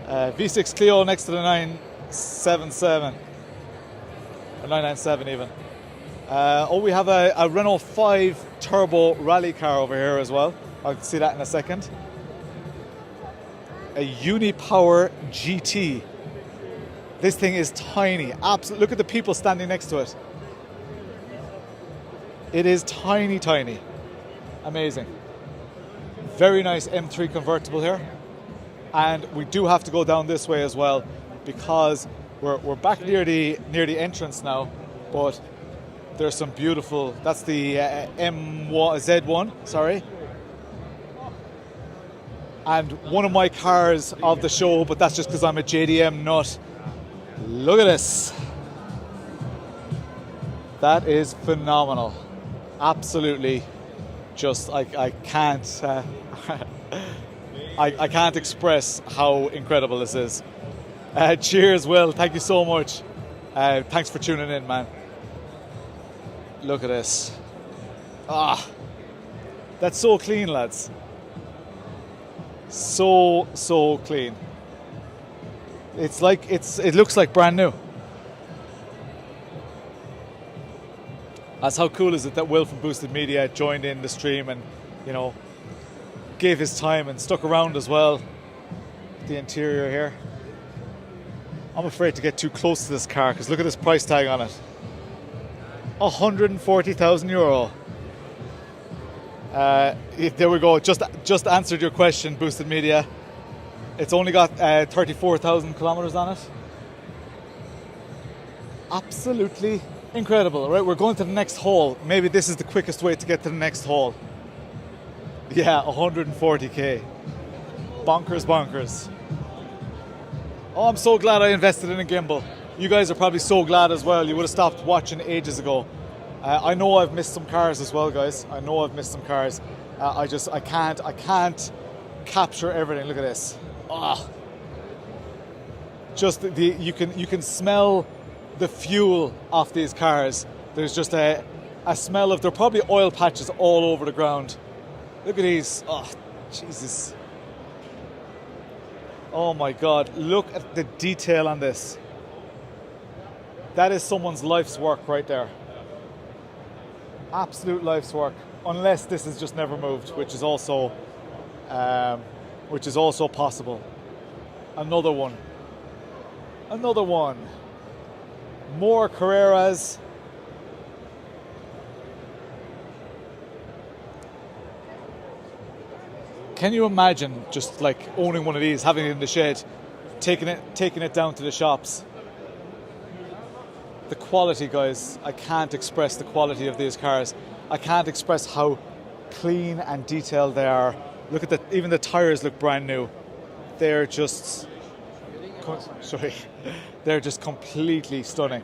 V6 Clio next to the 977. Or 997 even. We have a Renault 5 Turbo rally car over here as well. I'll see that in a second. A Unipower GT. This thing is tiny. Look at the people standing next to it. It is tiny, tiny. Amazing. Very nice M3 convertible here. And we do have to go down this way as well because we're back near the entrance now, but there's some beautiful, that's the Z1, sorry. And one of my cars of the show, but that's just because I'm a JDM nut. Look at this. That is phenomenal. Absolutely. Just, I can't, I can't express how incredible this is. Cheers, Will. Thank you so much. Thanks for tuning in, man. Look at this. Ah, that's so clean, lads. So clean. It's like it looks like brand new. That's how cool is it that Will from Boosted Media joined in the stream and, you know, gave his time and stuck around as well. The interior here. I'm afraid to get too close to this car because look at this price tag on it. 140,000 euro. There we go. Just answered your question, Boosted Media. It's only got 34,000 kilometers on it. Absolutely incredible. Right, we're going to the next hole. Maybe this is the quickest way to get to the next hole. Yeah, 140k. Bonkers. Oh, I'm so glad I invested in a gimbal. You guys are probably so glad as well. You would have stopped watching ages ago. I know I've missed some cars as well, guys. I know I've missed some cars. I can't capture everything. Look at this. Ah, just you can smell the fuel off these cars. There's just a smell of, they're probably oil patches all over the ground. Look at these. Oh, Jesus. Oh my God, look at the detail on this. That is someone's life's work right there. Absolute life's work. Unless this has just never moved, which is also possible. Another one. More Carreras. Can you imagine just like owning one of these, having it in the shed, taking it down to the shops? The quality, guys, I can't express the quality of these cars. I can't express how clean and detailed they are. Look at even the tires look brand new. They're just, they're just completely stunning.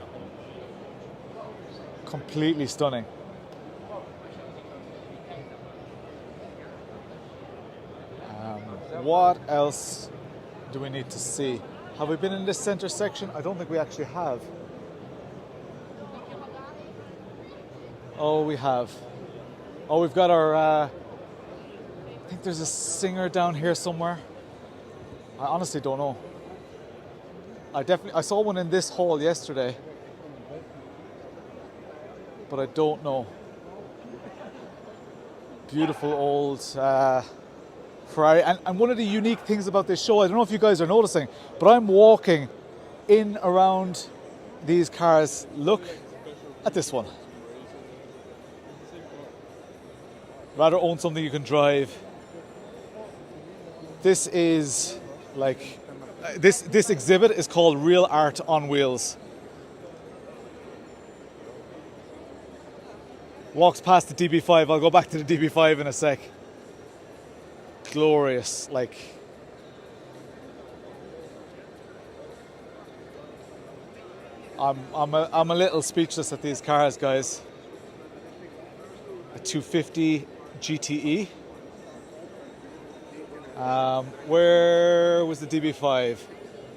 Completely stunning. What else do we need to see? Have we been in this center section? I don't think we actually have. Oh, we have. Oh, we've got our, I think there's a Singer down here somewhere. I honestly don't know. I saw one in this hall yesterday, but I don't know. Beautiful old Ferrari. And one of the unique things about this show, I don't know if you guys are noticing, but I'm walking in around these cars. Look at this one. Rather own something you can drive. This is like, this exhibit is called Real Art on Wheels. Walks past the DB5. I'll go back to the DB5 in a sec. Glorious, like. I'm a little speechless at these cars, guys. A 250 GTE. Where was the DB5?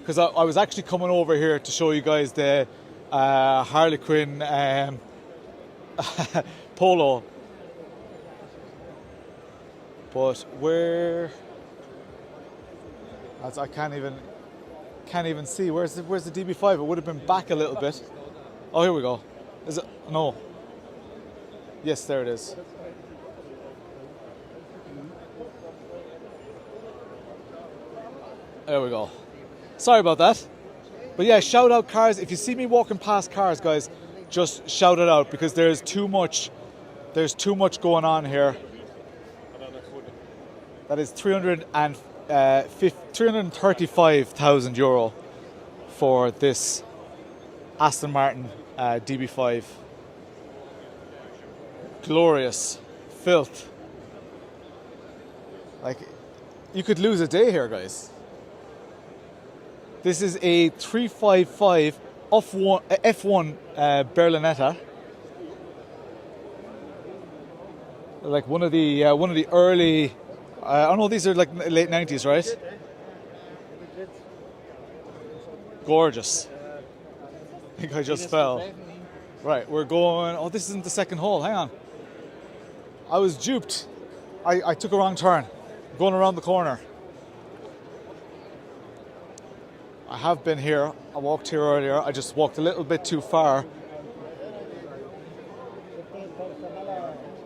Because I was actually coming over here to show you guys the Harley Quinn Polo. But where? As I can't even see. Where's the DB5? It would have been back a little bit. Oh, here we go. Is it? No. Yes, there it is. There we go. Sorry about that. But yeah, shout out cars. If you see me walking past cars, guys, just shout it out because there's too much going on here. That is 335,000 euro for this Aston Martin DB5. Glorious filth. Like, you could lose a day here, guys. This is a 355 F1 Berlinetta. like one of the early. I know these are like late 90s, right? Gorgeous. I think I just fell. Right, we're going. Oh, this isn't the second hole. Hang on. I was duped. I took a wrong turn. Going around the corner. I have been here. I walked here earlier. I just walked a little bit too far.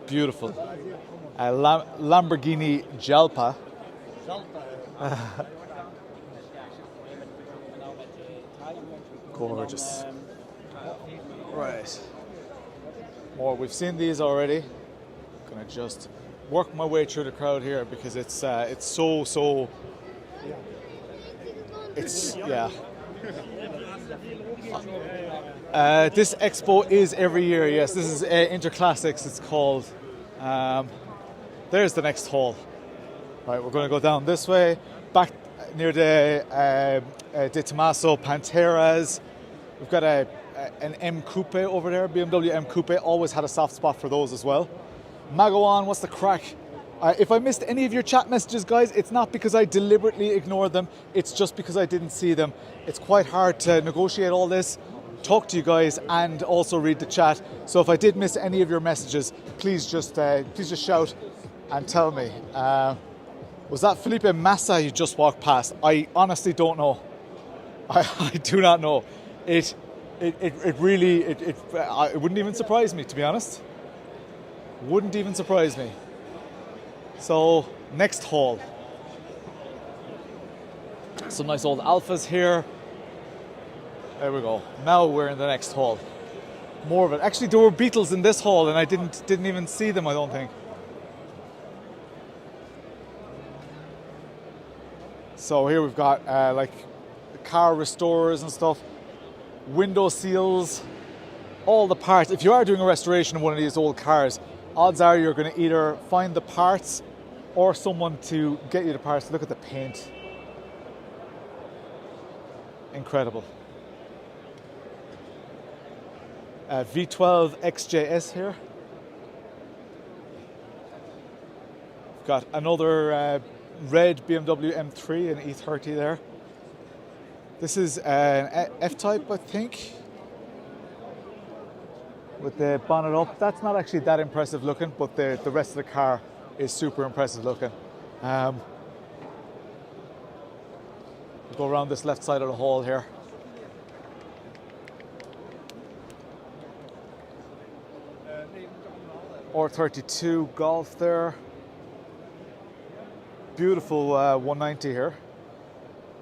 Beautiful. Lamborghini Jalpa. Gorgeous. Right. More. We've seen these already. Gonna just work my way through the crowd here because it's so. It's yeah. This expo is every year. Yes, this is interclassics. It's called. There's the next hall. Right, we're going to go down this way, back near the De Tomaso Panteras. We've got an M Coupe over there, BMW M Coupe. Always had a soft spot for those as well. Magowan, what's the crack? If I missed any of your chat messages, guys, it's not because I deliberately ignored them. It's just because I didn't see them. It's quite hard to negotiate all this, talk to you guys, and also read the chat. So if I did miss any of your messages, please just shout and tell me. Was that Felipe Massa you just walked past? I honestly don't know. I do not know. It wouldn't even surprise me, to be honest. Wouldn't even surprise me. So, next hall. Some nice old Alphas here. There we go. Now we're in the next hall. More of it. Actually, there were Beetles in this hall, and I didn't even see them, I don't think. So here we've got like car restorers and stuff, window seals, all the parts. If you are doing a restoration of one of these old cars, odds are you're going to either find the parts or someone to get you the parts. Look at the paint. Incredible. V12 XJS here. We've got another red BMW M3 and E30 there. This is an F-Type, I think, with the bonnet up. That's not actually that impressive looking, but the rest of the car is super impressive looking. We'll go around this left side of the hall here. R32 Golf there. Beautiful 190 here.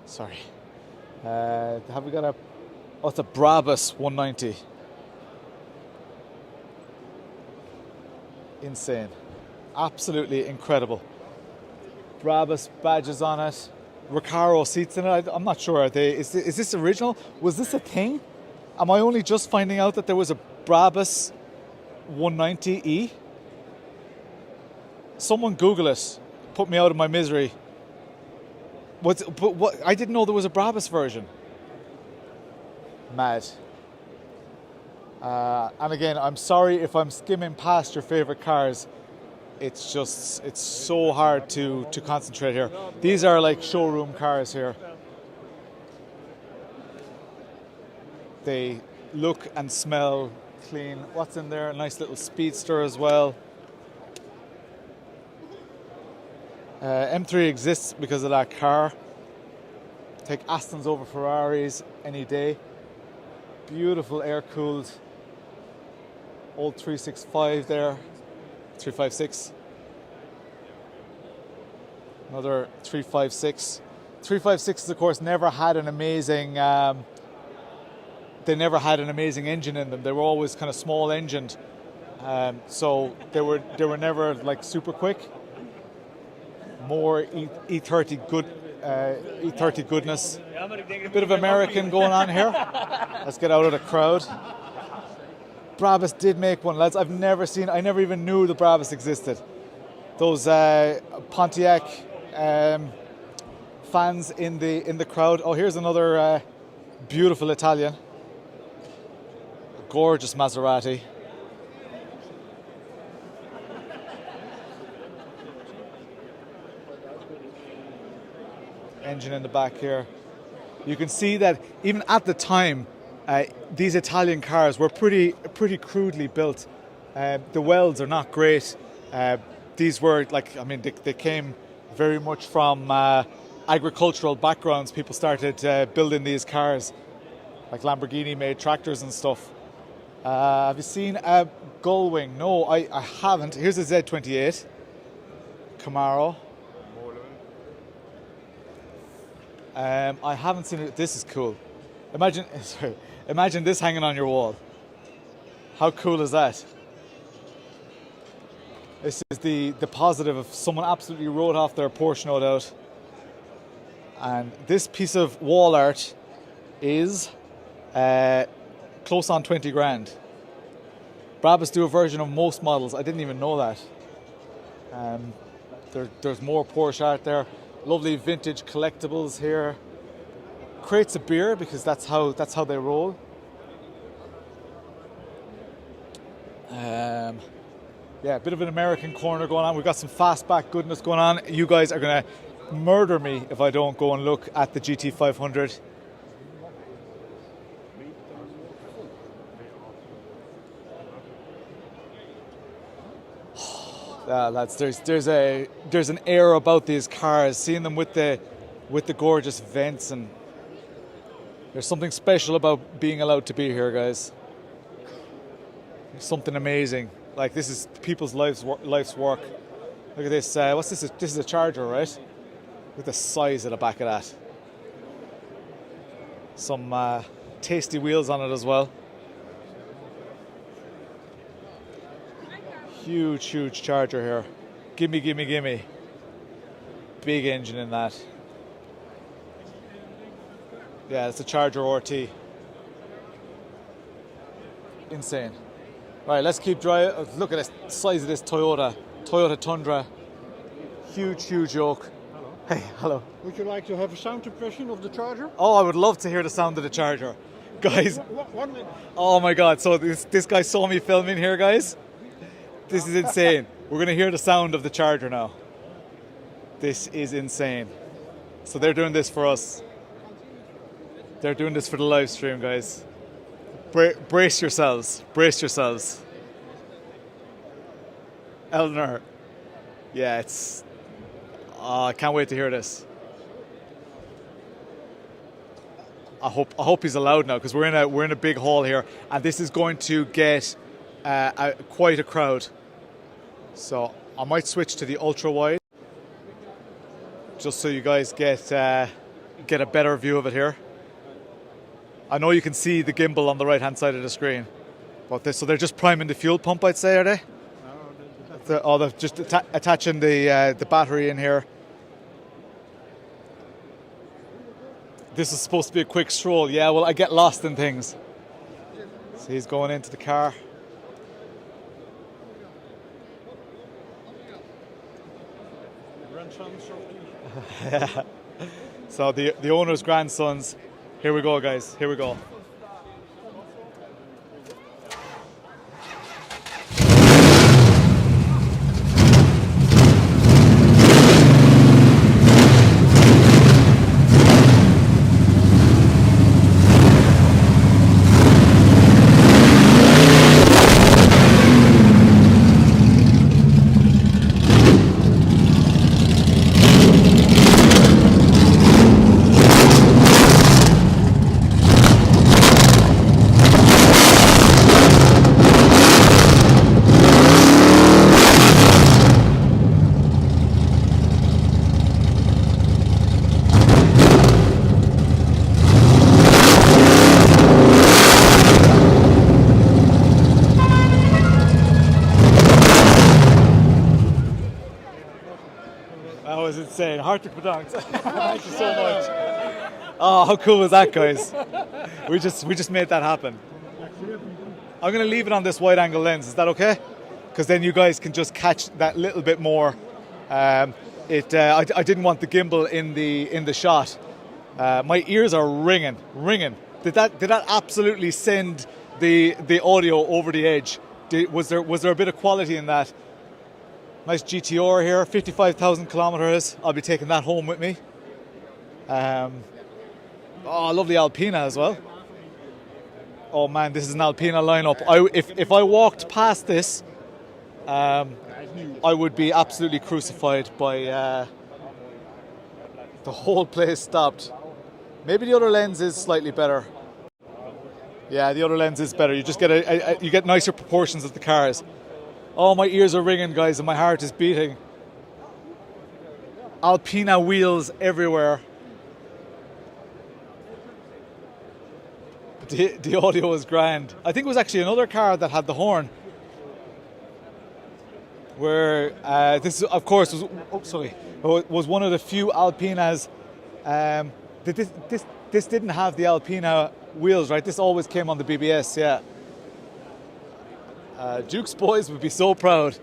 Sorry. Have we got a... Oh, it's a Brabus 190. Insane. Absolutely incredible. Brabus badges on it. Recaro seats in it. I'm not sure. Are they? Is this original? Was this a thing? Am I only just finding out that there was a Brabus 190E? Someone Google it. Put me out of my misery. What? I didn't know there was a Brabus version. Mad. And again, I'm sorry if I'm skimming past your favorite cars. It's so hard to concentrate here. These are like showroom cars here. They look and smell clean. What's in there? A nice little speedster as well. M3 exists because of that car. Take Astons over Ferraris any day. Beautiful air-cooled old 365 there. 356. Another 356. 356s, of course, never had an amazing. They never had an amazing engine in them. They were always kind of small engined, so they were never like super quick. More E30 good, E30 goodness. Bit of American going on here. Let's get out of the crowd. Brabus did make one, lads. I never even knew the Brabus existed. Those Pontiac fans in the crowd. Oh, here's another beautiful Italian. Gorgeous Maserati. engine in the back here. You can see that even at the time, these Italian cars were pretty crudely built. The welds are not great. These were they came very much from agricultural backgrounds. People started building these cars, like Lamborghini made tractors and stuff. Have you seen a Gullwing? No, I haven't. Here's a Z28 Camaro. I haven't seen it. This is cool. Imagine this hanging on your wall. How cool is that? This is the positive of someone absolutely wrote off their Porsche, no doubt. And this piece of wall art is close on 20 grand. Brabus do a version of most models. I didn't even know that. There's more Porsche art there. Lovely vintage collectibles here. Crates of beer, because that's how they roll. Yeah, a bit of an American corner going on. We've got some fastback goodness going on. You guys are going to murder me if I don't go and look at the GT500. Lads, there's an air about these cars. Seeing them with the gorgeous vents, and there's something special about being allowed to be here, guys. There's something amazing. Like, this is people's life's work. Look at this. What's this? This is a Charger, right? Look at the size of the back of that. Some tasty wheels on it as well. Huge Charger here. Gimme. Big engine in that. Yeah, it's a Charger RT. Insane. Right, let's keep driving. Look at the size of this Toyota Tundra. Huge yoke. Hello. Hey, hello. Would you like to have a sound impression of the Charger? Oh, I would love to hear the sound of the Charger. Guys. One minute. Oh my God, so this guy saw me filming here, guys. This is insane. We're going to hear the sound of the Charger now. This is insane. So they're doing this for us. They're doing this for the live stream, guys. Brace yourselves. Eleanor. Yeah, it's... I can't wait to hear this. I hope he's allowed now, because we're in a big hall here, and this is going to get quite a crowd. So I might switch to the ultra wide, just so you guys get a better view of it here. I know you can see the gimbal on the right hand side of the screen, but so they're just priming the fuel pump, I'd say, are they? No, they're just attaching the battery in here. This is supposed to be a quick stroll. Yeah, well, I get lost in things. So he's going into the car. Yeah. So the owner's grandsons. Here we go, guys. Here we go. Insane. Hartelijk bedankt. Thank you so much. Oh, how cool was that, guys? We just made that happen. I'm going to leave it on this wide angle lens. Is that okay? Because then you guys can just catch that little bit more. I didn't want the gimbal in the shot. My ears are ringing. Did that absolutely send the audio over the edge? Was there a bit of quality in that? Nice GTR here, 55,000 kilometers. I'll be taking that home with me. Oh, I love the Alpina as well. Oh man, this is an Alpina lineup. If I walked past this, I would be absolutely crucified by the whole place stopped. Maybe the other lens is slightly better. Yeah, the other lens is better. You just get you get nicer proportions of the cars. Oh, my ears are ringing, guys, and my heart is beating. Alpina wheels everywhere. But the audio was grand. I think it was actually another car that had the horn. Where this, of course, was one of the few Alpinas. This didn't have the Alpina wheels, right? This always came on the BBS, yeah. Duke's boys would be so proud.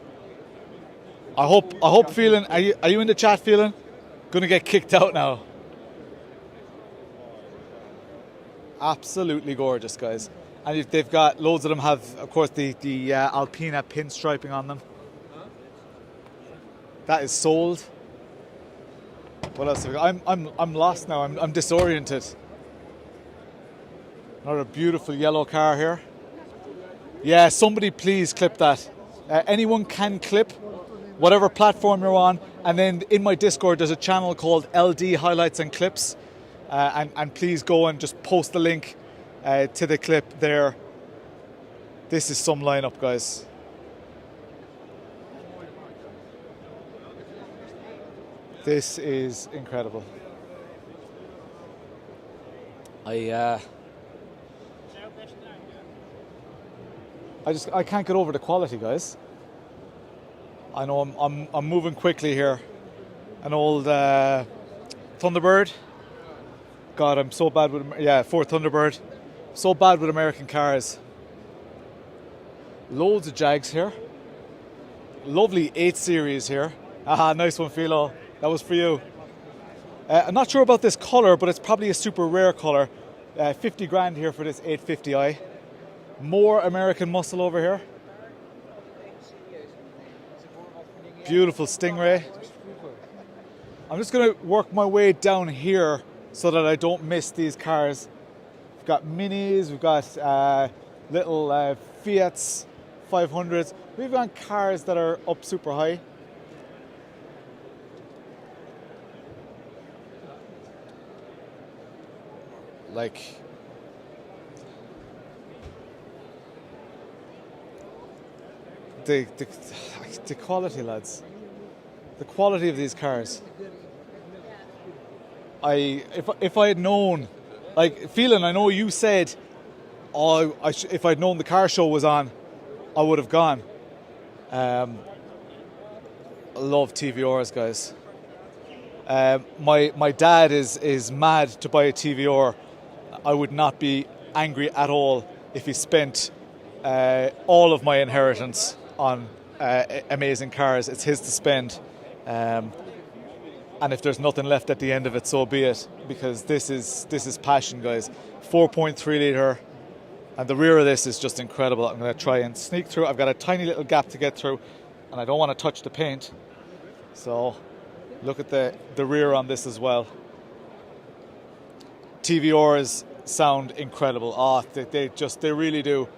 I hope Phelan, are you in the chat, Phelan? Gonna get kicked out now. Absolutely gorgeous, guys. And they've got loads of them have, of course, the Alpina pinstriping on them. That is sold. What else have we got? I'm lost now. I'm disoriented. Another beautiful yellow car here. Yeah, somebody please clip that. Anyone can clip whatever platform you're on. And then in my Discord, there's a channel called LD Highlights and Clips. And please go and just post the link to the clip there. This is some lineup, guys. This is incredible. I can't get over the quality, guys. I know I'm moving quickly here. An old Thunderbird. God, I'm so bad with Ford Thunderbird. So bad with American cars. Loads of Jags here. Lovely 8 Series here. Aha, nice one, Philo. That was for you. I'm not sure about this colour, but it's probably a super rare colour. 50 grand here for this 850i. More American muscle over here. Beautiful Stingray. I'm just going to work my way down here so that I don't miss these cars. We've got Minis, we've got little Fiats 500s. We've got cars that are up super high. Like, the quality, lads. The quality of these cars. If I had known, like, Phelan, I know you said, if I'd known the car show was on, I would have gone. I love TVRs, guys. My dad is mad to buy a TVR. I would not be angry at all if he spent all of my inheritance on amazing cars. It's his to spend. And if there's nothing left at the end of it, so be it. Because this is passion, guys. 4.3 litre. And the rear of this is just incredible. I'm going to try and sneak through. I've got a tiny little gap to get through. And I don't want to touch the paint. So look at the rear on this as well. TVRs sound incredible. They really do.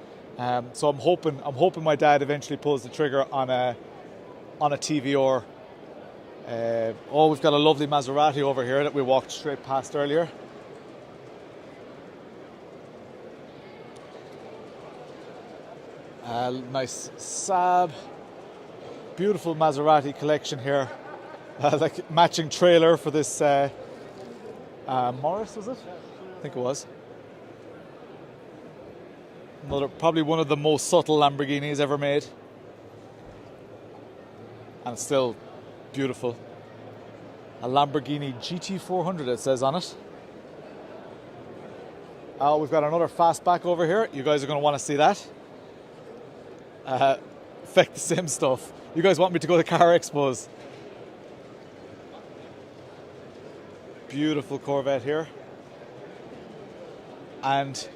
So I'm hoping my dad eventually pulls the trigger on a TVR. We've got a lovely Maserati over here that we walked straight past earlier. Nice Saab. Beautiful Maserati collection here. Like matching trailer for this Morris, was it? I think it was. Probably one of the most subtle Lamborghinis ever made. And still beautiful. A Lamborghini GT400 it says on it. We've got another fastback over here. You guys are going to want to see that. Feck the Sim stuff. You guys want me to go to car expos. Beautiful Corvette here. And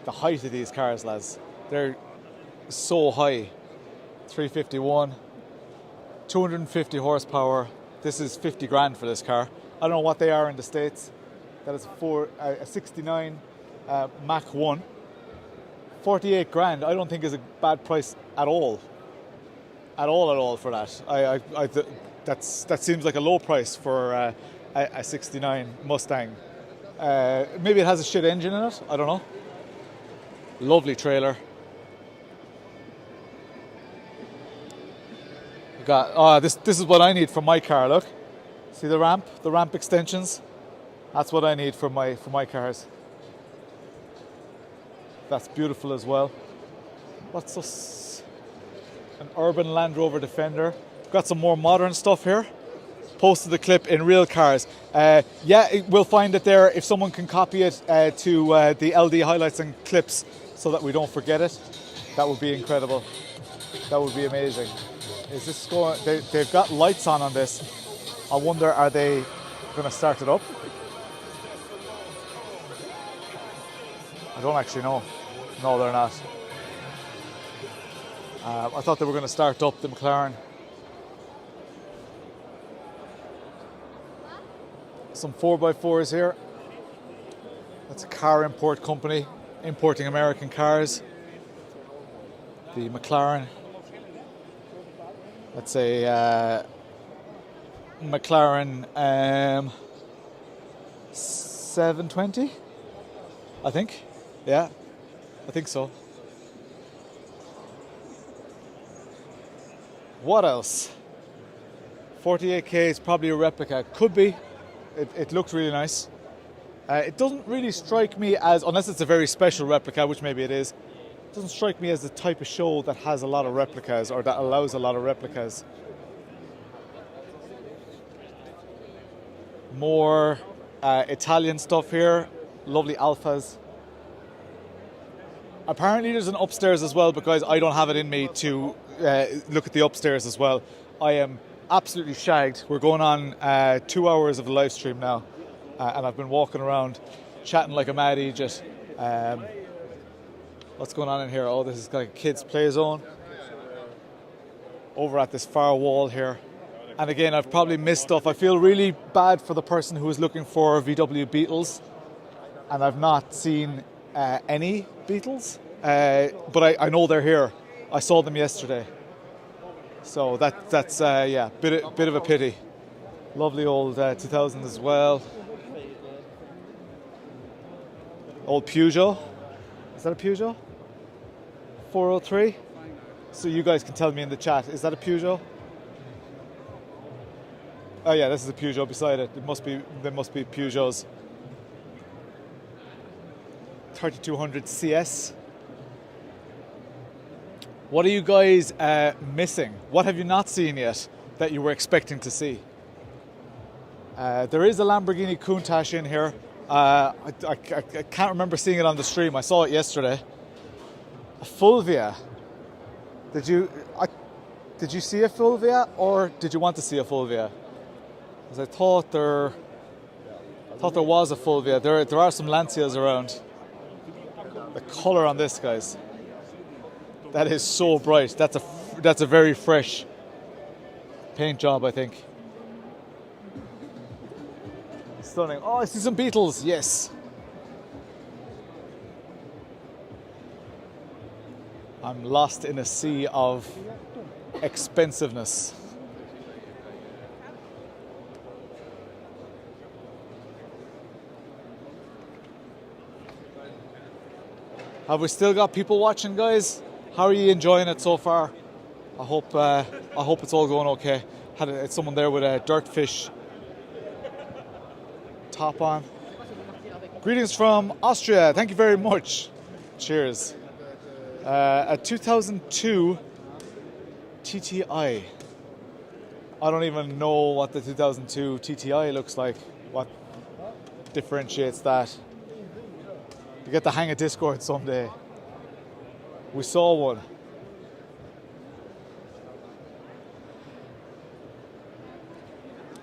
the height of these cars, lads. They're so high. 351, 250 horsepower, This is 50 grand for this car. I don't know what they are in the States. That is a 69 Mach 1. 48 grand, I don't think is a bad price at all. At all for that. That seems like a low price for a 69 Mustang. Maybe it has a shit engine in it, I don't know. Lovely trailer. This is what I need for my car, look. See the ramp extensions? That's what I need for my cars. That's beautiful as well. What's this? An urban Land Rover Defender. Got some more modern stuff here. Posted the clip in real cars. We'll find it there if someone can copy it to the LD highlights and clips so that we don't forget it. That would be incredible. That would be amazing. Is this going? They've got lights on this. I wonder, are they going to start it up? I don't actually know. No, they're not. I thought they were going to start up the McLaren. Some 4x4s here. That's a car import company importing American cars. The McLaren. That's a McLaren 720, I think. Yeah, I think so. What else? 48K is probably a replica. Could be. It looks really nice. It doesn't really strike me as, unless it's a very special replica, which maybe it is, it doesn't strike me as the type of show that has a lot of replicas or that allows a lot of replicas. More Italian stuff here. Lovely Alfas. Apparently there's an upstairs as well, because I don't have it in me to look at the upstairs as well. I am absolutely shagged. We're going on 2 hours of the live stream now, and I've been walking around chatting like a mad idiot. What's going on in here? Oh, this is like a kids' play zone. Over at this far wall here. And again, I've probably missed stuff. I feel really bad for the person who is looking for VW Beetles, and I've not seen any Beetles, but I know they're here. I saw them yesterday. So that's bit of a pity. Lovely old 2000 as well. Old Peugeot. Is that a Peugeot? 403. So you guys can tell me in the chat. Is that a Peugeot? Oh yeah, this is a Peugeot beside it. There must be Peugeots. 3200 CS. What are you guys missing? What have you not seen yet that you were expecting to see? There is a Lamborghini Countach in here. I can't remember seeing it on the stream. I saw it yesterday. A Fulvia. Did you see a Fulvia, or did you want to see a Fulvia? Because I thought there was a Fulvia. There are some Lancias around. The colour on this, guys. That is so bright. That's a very fresh paint job, I think. Stunning. Oh, I see some Beetles. Yes. I'm lost in a sea of expensiveness. Have we still got people watching, guys? How are you enjoying it so far? I hope it's all going okay. Had someone there with a Dirtfish top on. Greetings from Austria. Thank you very much. Cheers. A 2002 TTI. I don't even know what the 2002 TTI looks like. What differentiates that? You get the hang of Discord someday. We saw one.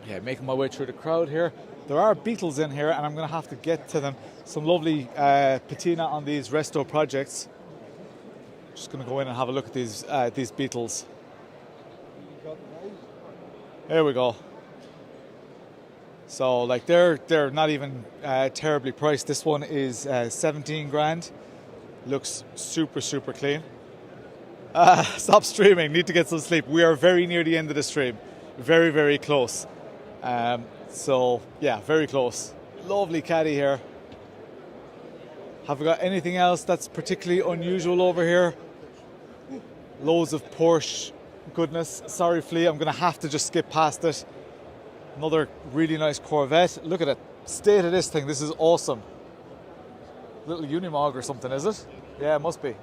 Yeah, making my way through the crowd here. There are Beetles in here, and I'm going to have to get to them. Some lovely patina on these resto projects. Just going to go in and have a look at these Beetles. There we go. So like they're not even terribly priced. This one is 17 grand. Looks super, super clean. Stop streaming. Need to get some sleep. We are very near the end of the stream. Very, very close. So yeah, very close. Lovely caddy here. Have we got anything else that's particularly unusual over here? Loads of Porsche goodness. Sorry, Flea, I'm going to have to just skip past it. Another really nice Corvette. Look at it. State of this thing. This is awesome. Little Unimog or something, is it? Yeah, it must be.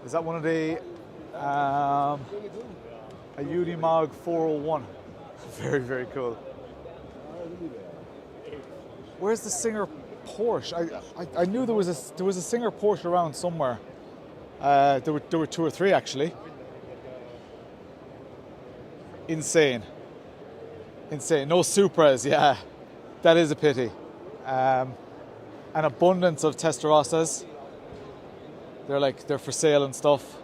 Is that one of the... a Unimog 401. Very, very cool. Where's the Singer Porsche? I knew there was a Singer Porsche around somewhere. There were 2 or 3 actually. Insane. No Supras, yeah. That is a pity. An abundance of Testarossas. They're for sale and stuff.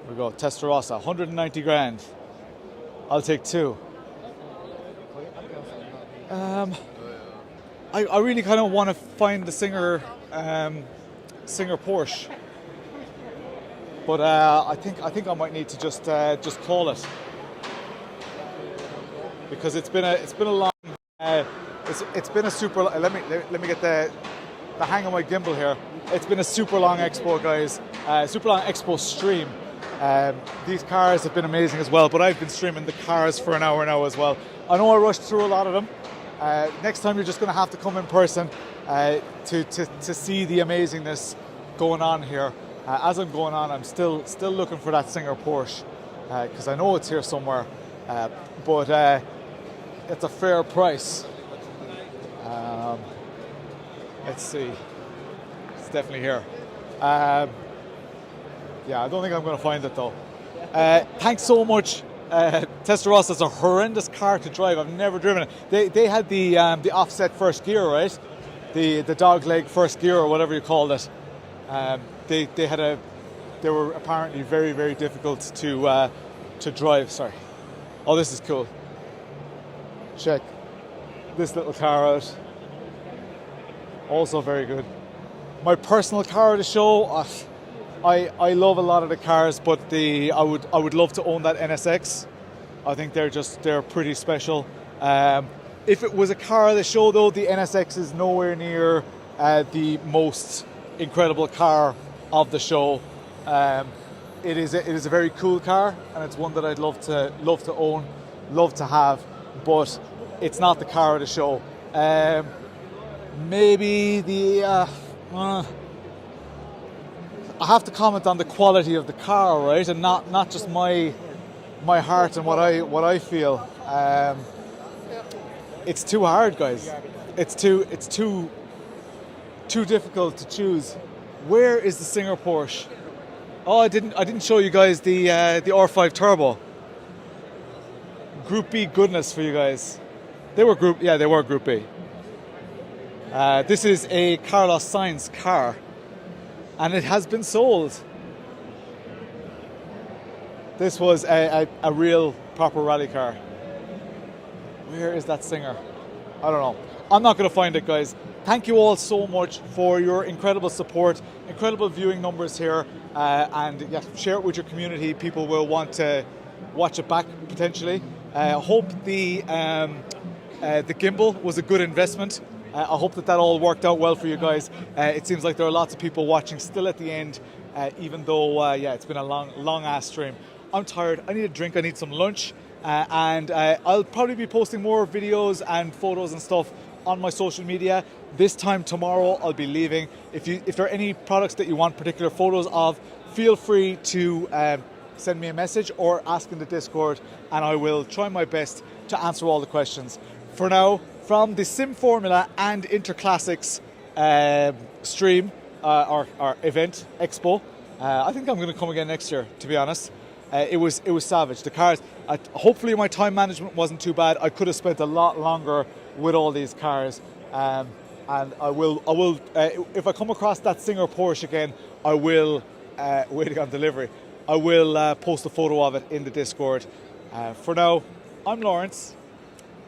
There we go, Testarossa, 190 grand. I'll take 2. I really kind of want to find the Singer Porsche, but I think I might need to just call it, because it's been a long it's been a super. Let me get the hang of my gimbal here. It's been a super long Expo, guys. Super long Expo stream. These cars have been amazing as well, but I've been streaming the cars for an hour now as well. I know I rushed through a lot of them. Next time you're just going to have to come in person to see the amazingness going on here. As I'm going on, I'm still looking for that Singer Porsche, because I know it's here somewhere, but it's a fair price. Let's see. It's definitely here. Yeah, I don't think I'm going to find it though. Thanks so much. Testarossa is a horrendous car to drive. I've never driven it. They had the offset first gear, right? The dog leg first gear or whatever you called it. They were apparently very, very difficult to drive. Sorry. Oh, this is cool. Check this little car out. Also very good. My personal car of the show. I love a lot of the cars, but I would love to own that NSX. I think they're pretty special. If it was a car of the show though, the NSX is nowhere near the most incredible car of the show. It is a very cool car, and it's one that I'd love to own, love to have, but it's not the car of the show. Maybe the I have to comment on the quality of the car, right, and not just my heart and what I feel. It's too hard, guys. It's too difficult to choose. Where is the Singer Porsche? Oh, I didn't show you guys the R5 Turbo. Group B goodness for you guys. They were Group B. This is a Carlos Sainz car, and it has been sold. This was a real proper rally car. Where is that Singer? I don't know. I'm not going to find it, guys. Thank you all so much for your incredible support, incredible viewing numbers here, and yeah, share it with your community. People will want to watch it back potentially. Hope the gimbal was a good investment. I hope that all worked out well for you guys. It seems like there are lots of people watching still at the end, even though yeah, it's been a long ass stream. I'm tired. I need a drink. I need some lunch, and I'll probably be posting more videos and photos and stuff on my social media. This time tomorrow I'll be leaving. If there are any products that you want particular photos of, feel free to send me a message or ask in the Discord, and I will try my best to answer all the questions. For now, from the Sim Formula and Interclassics stream or event Expo, I think I'm going to come again next year, to be honest. It was savage. The cars. Hopefully my time management wasn't too bad. I could have spent a lot longer with all these cars, and I will. If I come across that Singer Porsche again, I will waiting on delivery. I will post a photo of it in the Discord. For now, I'm Lawrence.